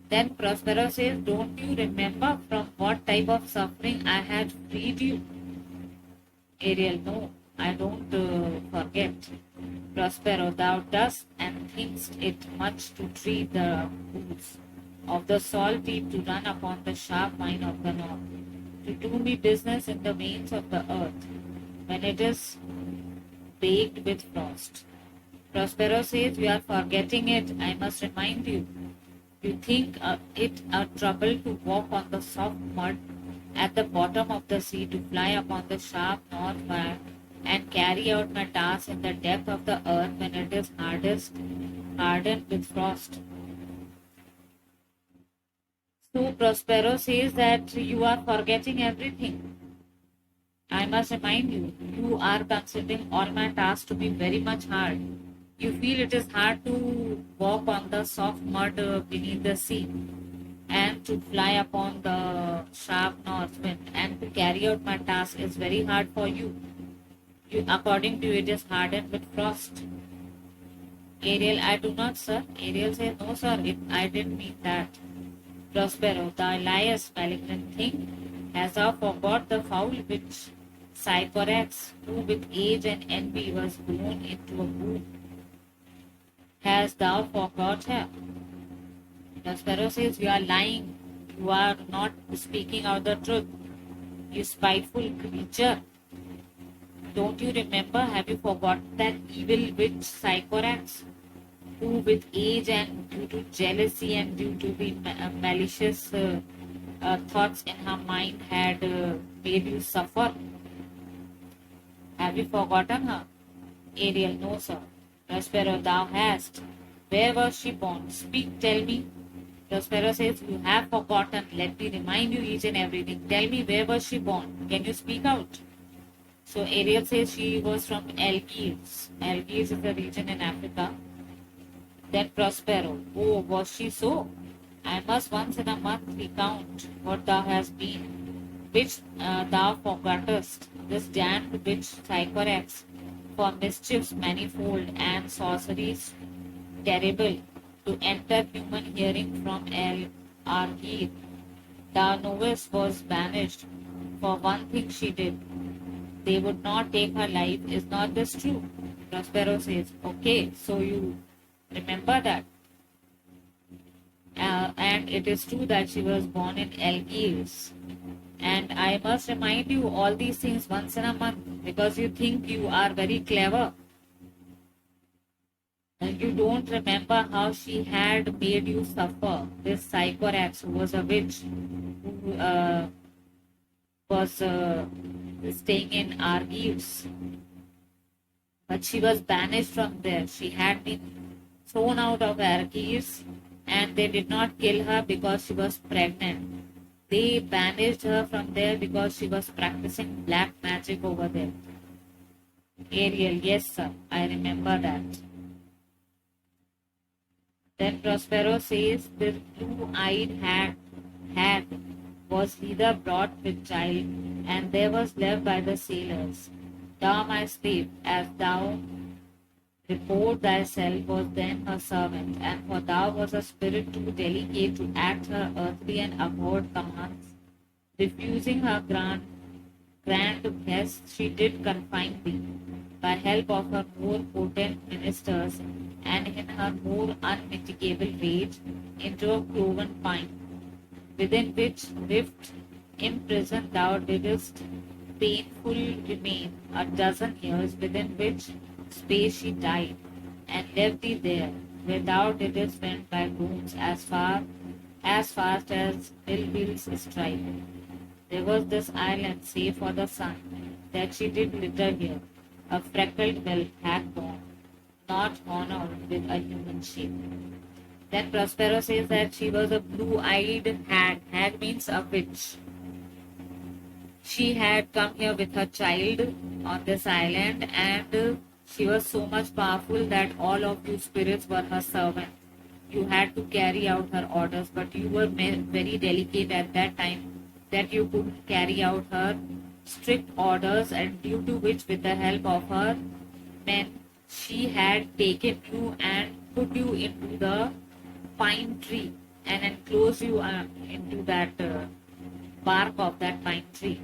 Then Prospero says, don't you remember from what type of suffering I had freed you? Ariel, no, I don't forget. Prospero, thou dost and thinkst it much to treat the boots of the salt deep to run upon the sharp wine of the north, to do me business in the veins of the earth, when it is baked with frost. Prospero says, you are forgetting it, I must remind you. You think it a trouble to walk on the soft mud at the bottom of the sea, to fly upon the sharp north wind and carry out my task in the depth of the earth when it is hardened with frost. So Prospero says that you are forgetting everything. I must remind you, you are considering all my tasks to be very much hard. You feel it is hard to walk on the soft mud beneath the sea and to fly upon the sharp north wind and to carry out my task is very hard for you. According to you, it is hardened with frost. Ariel, I do not, sir. Ariel says, no, sir, I didn't mean that. Prospero, thou liest, malignant thing. Hast thou forgot the fowl which Sycorax, who with age and envy was grown into a brood? Hast thou forgot her? Prospero says, you are lying. You are not speaking out the truth. You spiteful creature. Don't you remember? Have you forgotten that evil witch Sycorax, who with age and due to jealousy and due to the malicious thoughts in her mind had made you suffer? Have you forgotten her? Ariel, no, sir. Prospero, thou hast. Where was she born? Speak, tell me. Prospero says, you have forgotten. Let me remind you each and everything. Tell me, where was she born? Can you speak out? So Ariel says she was from Algiers. Algiers is a region in Africa. Then Prospero, oh, was she so? I must once in a month recount what thou hast been, which thou forgottest, this damned witch Sycorax, for mischiefs manifold and sorceries terrible, to enter human hearing from Algiers. Thou knowest was banished for one thing she did. They would not take her life. Is not this true? Prospero says, okay, so you remember that. And it is true that she was born in Algiers. And I must remind you all these things once in a month because you think you are very clever. And you don't remember how she had made you suffer. This Sycorax, who was a witch, who was staying in Algiers. But she was banished from there. She had been thrown out of Algiers and they did not kill her because she was pregnant. They banished her from there because she was practicing black magic over there. Ariel, yes, sir, I remember that. Then Prospero says, the blue-eyed hag was either brought with child, and there was left by the sailors. Thou, my slave, as thou report thyself, was then her servant, and for thou was a spirit too delicate to act her earthly and abhorred commands. Refusing her grand behest, she did confine thee, by help of her more potent ministers, and in her more unmitigable rage, into a cloven pine, within which rift imprisoned thou didst painful remain a dozen years, within which space she died, and left thee there, Without it is went by brooms as fast as mill wheels strike. There was this island, save for the sun, that she did litter here, a freckled milk hag born, not honored with a human shape. Then Prospero says that she was a blue-eyed hag. Hag means a witch. She had come here with her child on this island, and she was so much powerful that all of you spirits were her servants. You had to carry out her orders, but you were very delicate at that time that you couldn't carry out her strict orders, and due to which, with the help of her men, she had taken you and put you into the pine tree and enclosed you into that bark of that pine tree.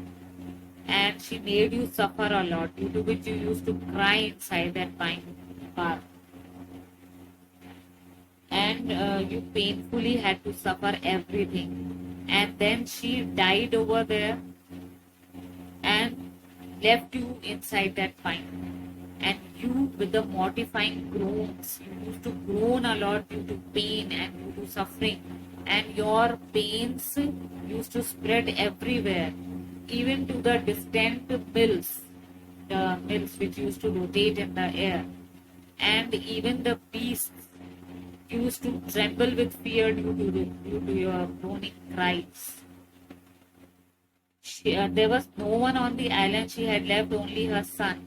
And she made you suffer a lot, due to which you used to cry inside that pine bark. And you painfully had to suffer everything. And then she died over there and left you inside that pine. And you, with the mortifying groans, you used to groan a lot due to pain and due to suffering. And your pains used to spread everywhere, even to the distant mills, the mills which used to rotate in the air. And even the beasts used to tremble with fear due to your groaning cries. There was no one on the island. She had left only her son,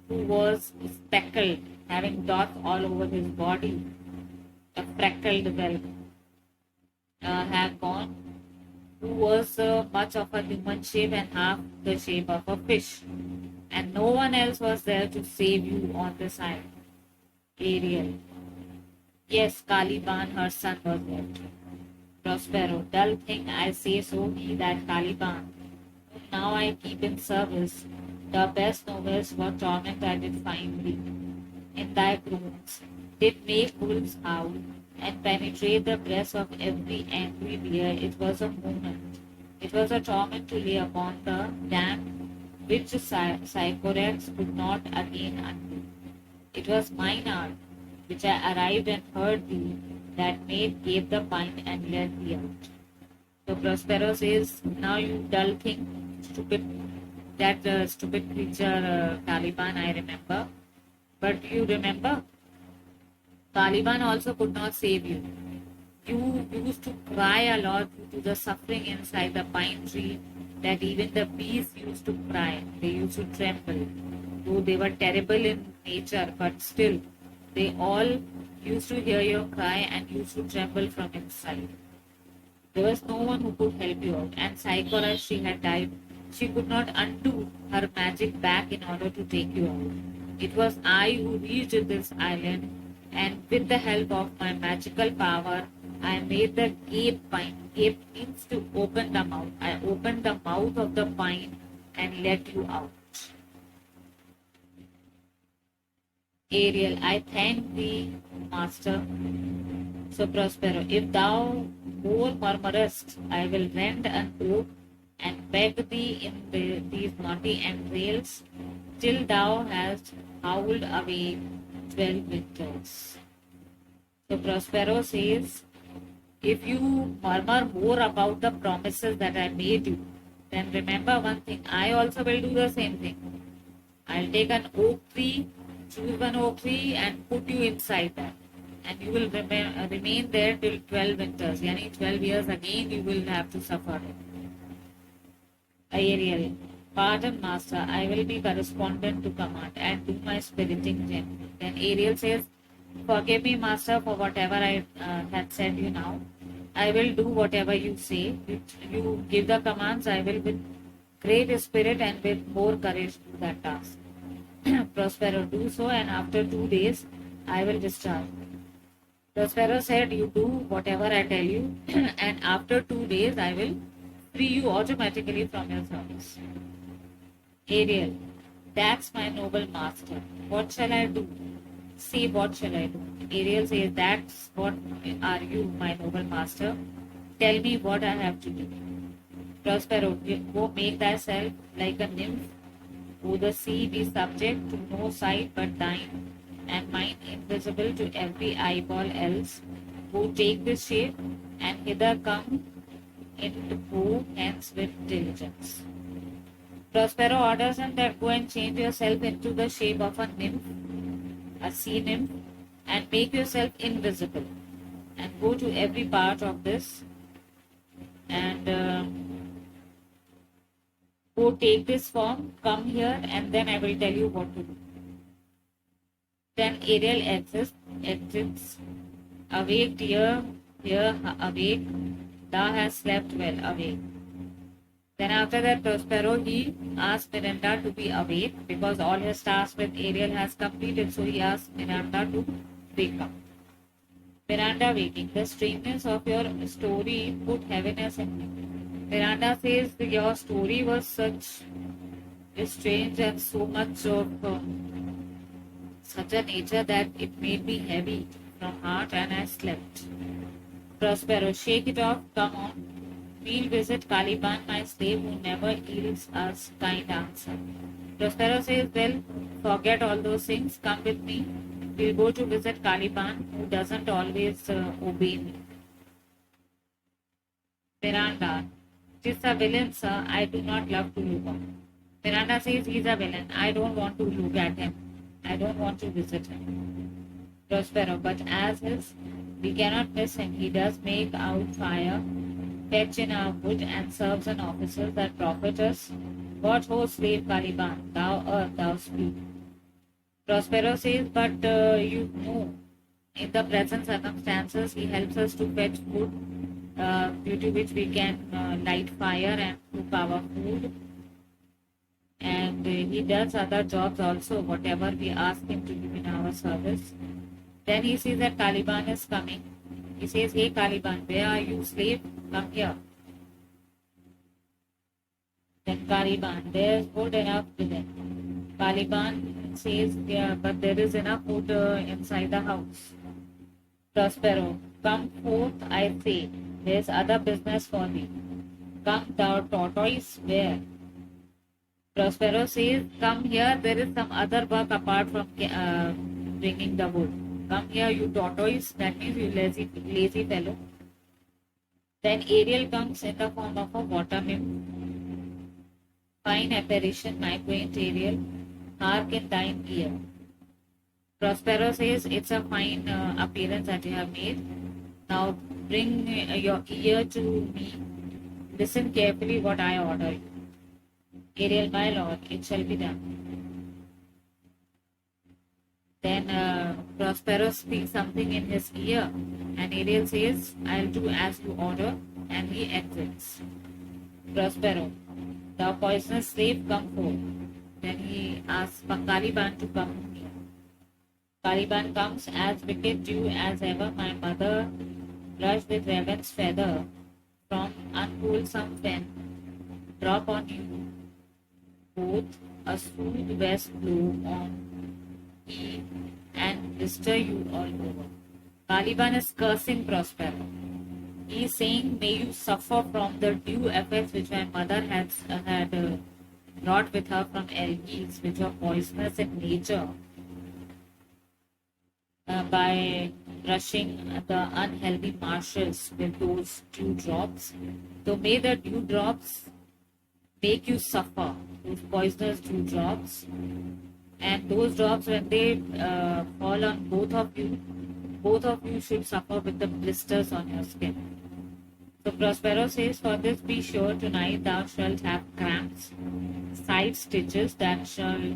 who was speckled, having dots all over his body, a freckled whelp, had gone, who was much of a human shape and half the shape of a fish. And no one else was there to save you on this island. Ariel. Yes, Caliban, her son, was there. Prospero. Dull thing, I say so, he that Caliban, whom now I keep in service, the best novice for torment I did find thee. In thy groans did make wolves howl, and penetrate the breast of every angry deer. It was a moment. It was a torment to lay upon the damned, which Sycorax could not again undo. It was mine hour, which I arrived and heard thee, that maid gave the pine and led thee out. So Prospero says, now you dull thing, stupid, that stupid creature Caliban I remember. But you remember, Caliban also could not save you. You used to cry a lot due to the suffering inside the pine tree, that even the bees used to cry. They used to tremble. Though they were terrible in nature, but still, they all used to hear your cry and used to tremble from inside. There was no one who could help you out. And Sycorax, she had died. She could not undo her magic back in order to take you out. It was I who reached this island, and with the help of my magical power, I made the gape pine. Gape means to open the mouth. I opened the mouth of the pine and let you out. Ariel, I thank thee, master. So Prospero, if thou more murmurest, I will rend an oak and beg thee in these naughty entrails till thou hast howled away 12 winters. So Prospero says, if you murmur more about the promises that I made you, then remember one thing, I also will do the same thing. I'll take an oak tree, choose one oak tree and put you inside that. And you will remain there till 12 winters. Yani 12 years again you will have to suffer. Ariel, pardon master, I will be correspondent to command and do my spiriting gently. Then Ariel says, forgive me master for whatever I had said you now. I will do whatever you say. You give the commands, I will with great spirit and with more courage do that task. Prospero, do so, and after 2 days I will discharge. Prospero said, you do whatever I tell you, and after 2 days I will free you automatically from your service. Ariel, that's my noble master. What shall I do? Say, what shall I do? Ariel says, that's what are you, my noble master? Tell me what I have to do. Prospero, go make thyself like a nymph, who the sea be subject to no sight but thine, and mine invisible to every eyeball else, who take this shape, and hither come in go hence with diligence. Prospero orders him that go and change yourself into the shape of a nymph, a sea nymph, and make yourself invisible, and go to every part of this, and go take this form, come here, and then I will tell you what to do. Then Ariel exits. Awake, dear, here, awake. Thou hast slept well, awake. Then after that, Prospero, he asked Miranda to be awake because all his tasks with Ariel has completed. So he asked Miranda to wake up. Miranda waking. The strangeness of your story put heaviness in me. Miranda says your story was such strange and so much of such a nature that it made me heavy from heart and I slept. Prospero, shake it off, come on. We'll visit Caliban, my slave, who never yields us kind answer. Prospero says, well, forget all those things, come with me. We'll go to visit Caliban, who doesn't always obey me. Miranda, it is a villain, sir. I do not love to look on. Miranda says, he's a villain. I don't want to look at him. I don't want to visit him. Prospero, but as is, we cannot miss him. He does make out fire, fetch in our wood, and serves an officer that profit us. What ho, slave Caliban, thou earth, thou speak. Prospero says, but you know, in the present circumstances, he helps us to fetch wood, due to which we can light fire and cook our food. And he does other jobs also, whatever we ask him to do in our service. Then he sees that Caliban is coming. He says, hey Caliban, where are you, slave? Come here. Then Caliban, there's food enough within. Caliban says, yeah, but there is enough food inside the house. Prospero, come forth, I say. There's other business for thee. Come, thou tortoise, where? Prospero says, come here, there is some other work apart from bringing the wood. Come here, you tortoise, that means you lazy fellow. Then Ariel comes in the form of a water nymph. Fine apparition, my quaint Ariel, hark in thine ear. Prospero says, it's a fine appearance that you have made. Now bring your ear to me. Listen carefully what I order you. Ariel, my lord, it shall be done. Then Prospero speaks something in his ear, and Ariel says, I'll do as you order, and he exits. Prospero, thou poisonous slave, come forth. Then he asks Caliban to come here. Caliban comes as wicked dew as ever my mother brushed with raven's feather from unwholesome fen. Drop on you both a smooth west blow on ye and blister you all over. Caliban is cursing Prospero. He is saying, may you suffer from the dew effects which my mother had brought with her from Elgis, which were poisonous in nature, by brushing the unhealthy marshes with those dew drops. So may the dew drops make you suffer, those poisonous dew drops. And those drops, when they fall on both of you should suffer with the blisters on your skin. So Prospero says, for this be sure tonight thou shalt have cramps, side stitches that shall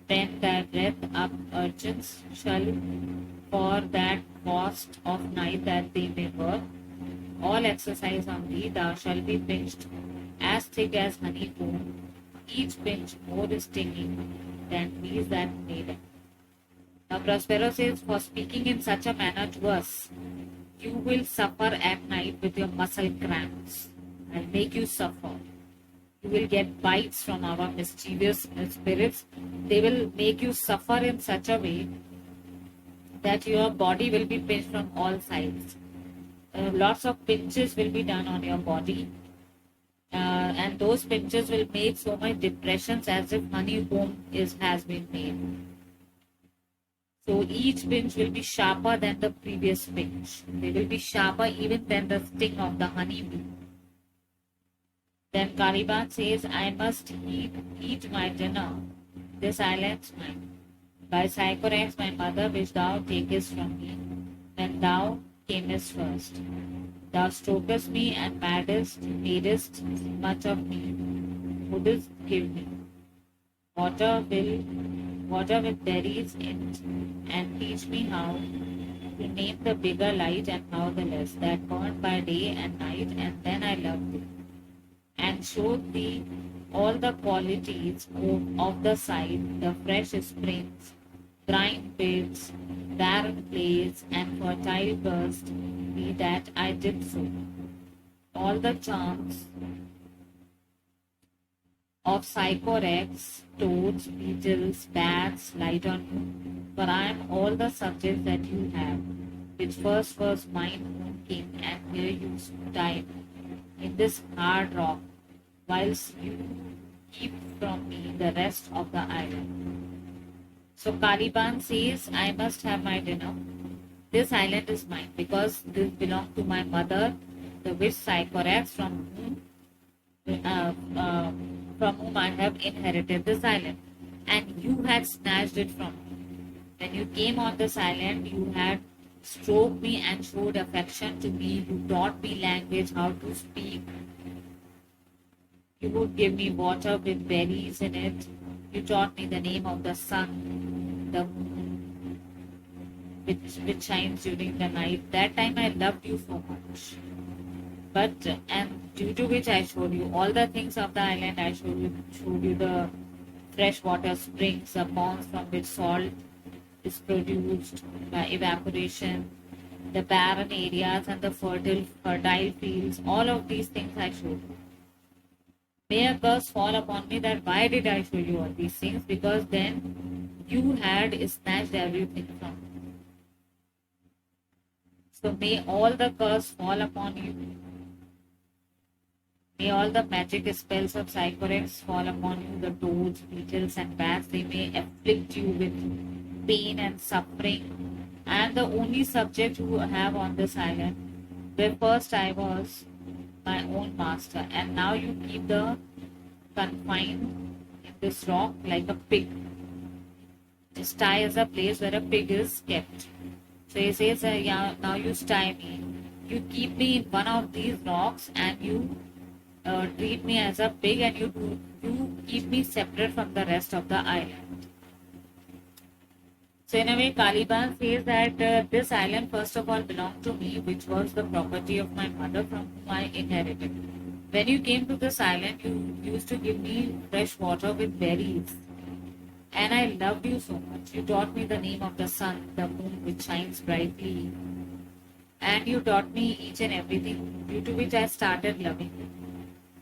bend thy breath up urchins shall for that cost of night that they may work. All exercise on thee, thou shalt be pinched as thick as honeycomb, each pinch more stinging than bees that made it. Now Prospero says, for speaking in such a manner to us, you will suffer at night with your muscle cramps. I'll make you suffer. You will get bites from our mischievous spirits. They will make you suffer in such a way that your body will be pinched from all sides. Lots of pinches will be done on your body. And those pinches will make so much depressions as if honeycomb has been made. So each pinch will be sharper than the previous pinch. They will be sharper even than the sting of the honeybee. Then Caliban says, I must eat my dinner. This island's mine. By Sycorax, my mother, which thou takest from me, when thou camest first. Thou strokest me and madest much of me. Wouldst give me water with berries in it, and teach me how to name the bigger light and how the less, that burned by day and night, and then I loved thee, and showed thee all the qualities of the side, the fresh springs, brine pits, barren plains, and fertile burst, be that I did so. All the charms of Sycorax, toads, beetles, bats, light on you, for I am all the subjects that you have, which first was mine own king, and here you died in this hard rock, whilst you keep from me the rest of the island. So Caliban says, I must have my dinner. This island is mine because this belonged to my mother, the witch Sycorax, from whom I have inherited this island. And you had snatched it from me. When you came on this island, you had stroked me and showed affection to me. You taught me language, how to speak. You would give me water with berries in it. You taught me the name of the sun, the moon, which shines during the night. That time I loved you so much. And due to which I showed you all the things of the island. I showed you the freshwater springs, the ponds from which salt is produced by evaporation, the barren areas and the fertile fields. All of these things I showed you. May a curse fall upon me that why did I show you all these things? Because then you had snatched everything from me. So may all the curse fall upon you. May all the magic spells of Sycorax fall upon you, the toads, beetles, and bats. They may afflict you with pain and suffering. I am the only subject you have on this island, where first I was my own master, and now you keep the confined in this rock like a pig. This tie is a place where a pig is kept. So he says, yeah, now you tie me. You keep me in one of these rocks, and you treat me as a pig, and you keep me separate from the rest of the island. So in a way, Caliban says that this island first of all belonged to me, which was the property of my mother from whom I inherited. When you came to this island, you used to give me fresh water with berries. And I loved you so much. You taught me the name of the sun, the moon which shines brightly. And you taught me each and everything, due to which I started loving you.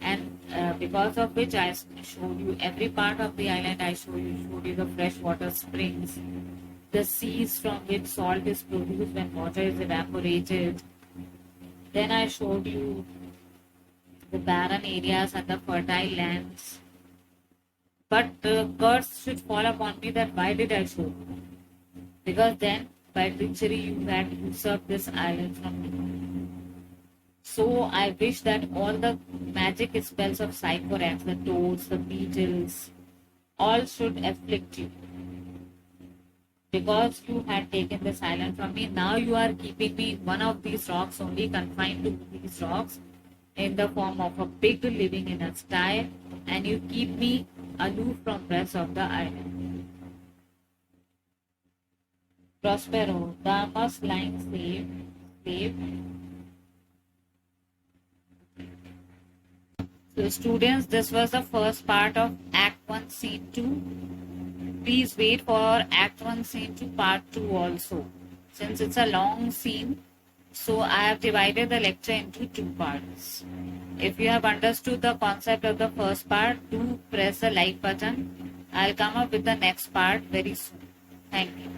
And because of which I showed you every part of the island. I showed you the freshwater springs, the seas from which salt is produced when water is evaporated. Then I showed you the barren areas and the fertile lands. But the curse should fall upon me that why did I show you? Because then by treachery you had usurped this island from me. So I wish that all the magic spells of Sycorax, the toads, the beetles, all should afflict you. Because you had taken this island from me, now you are keeping me in one of these rocks, only confined to these rocks, in the form of a pig living in a sty, and you keep me aloof from rest of the island. Prospero, thou must lying slave. So students, this was the first part of Act 1, Scene 2. Please wait for Act 1, Scene 2, Part 2 also. Since it's a long scene, so I have divided the lecture into 2 parts. If you have understood the concept of the first part, do press the like button. I'll come up with the next part very soon. Thank you.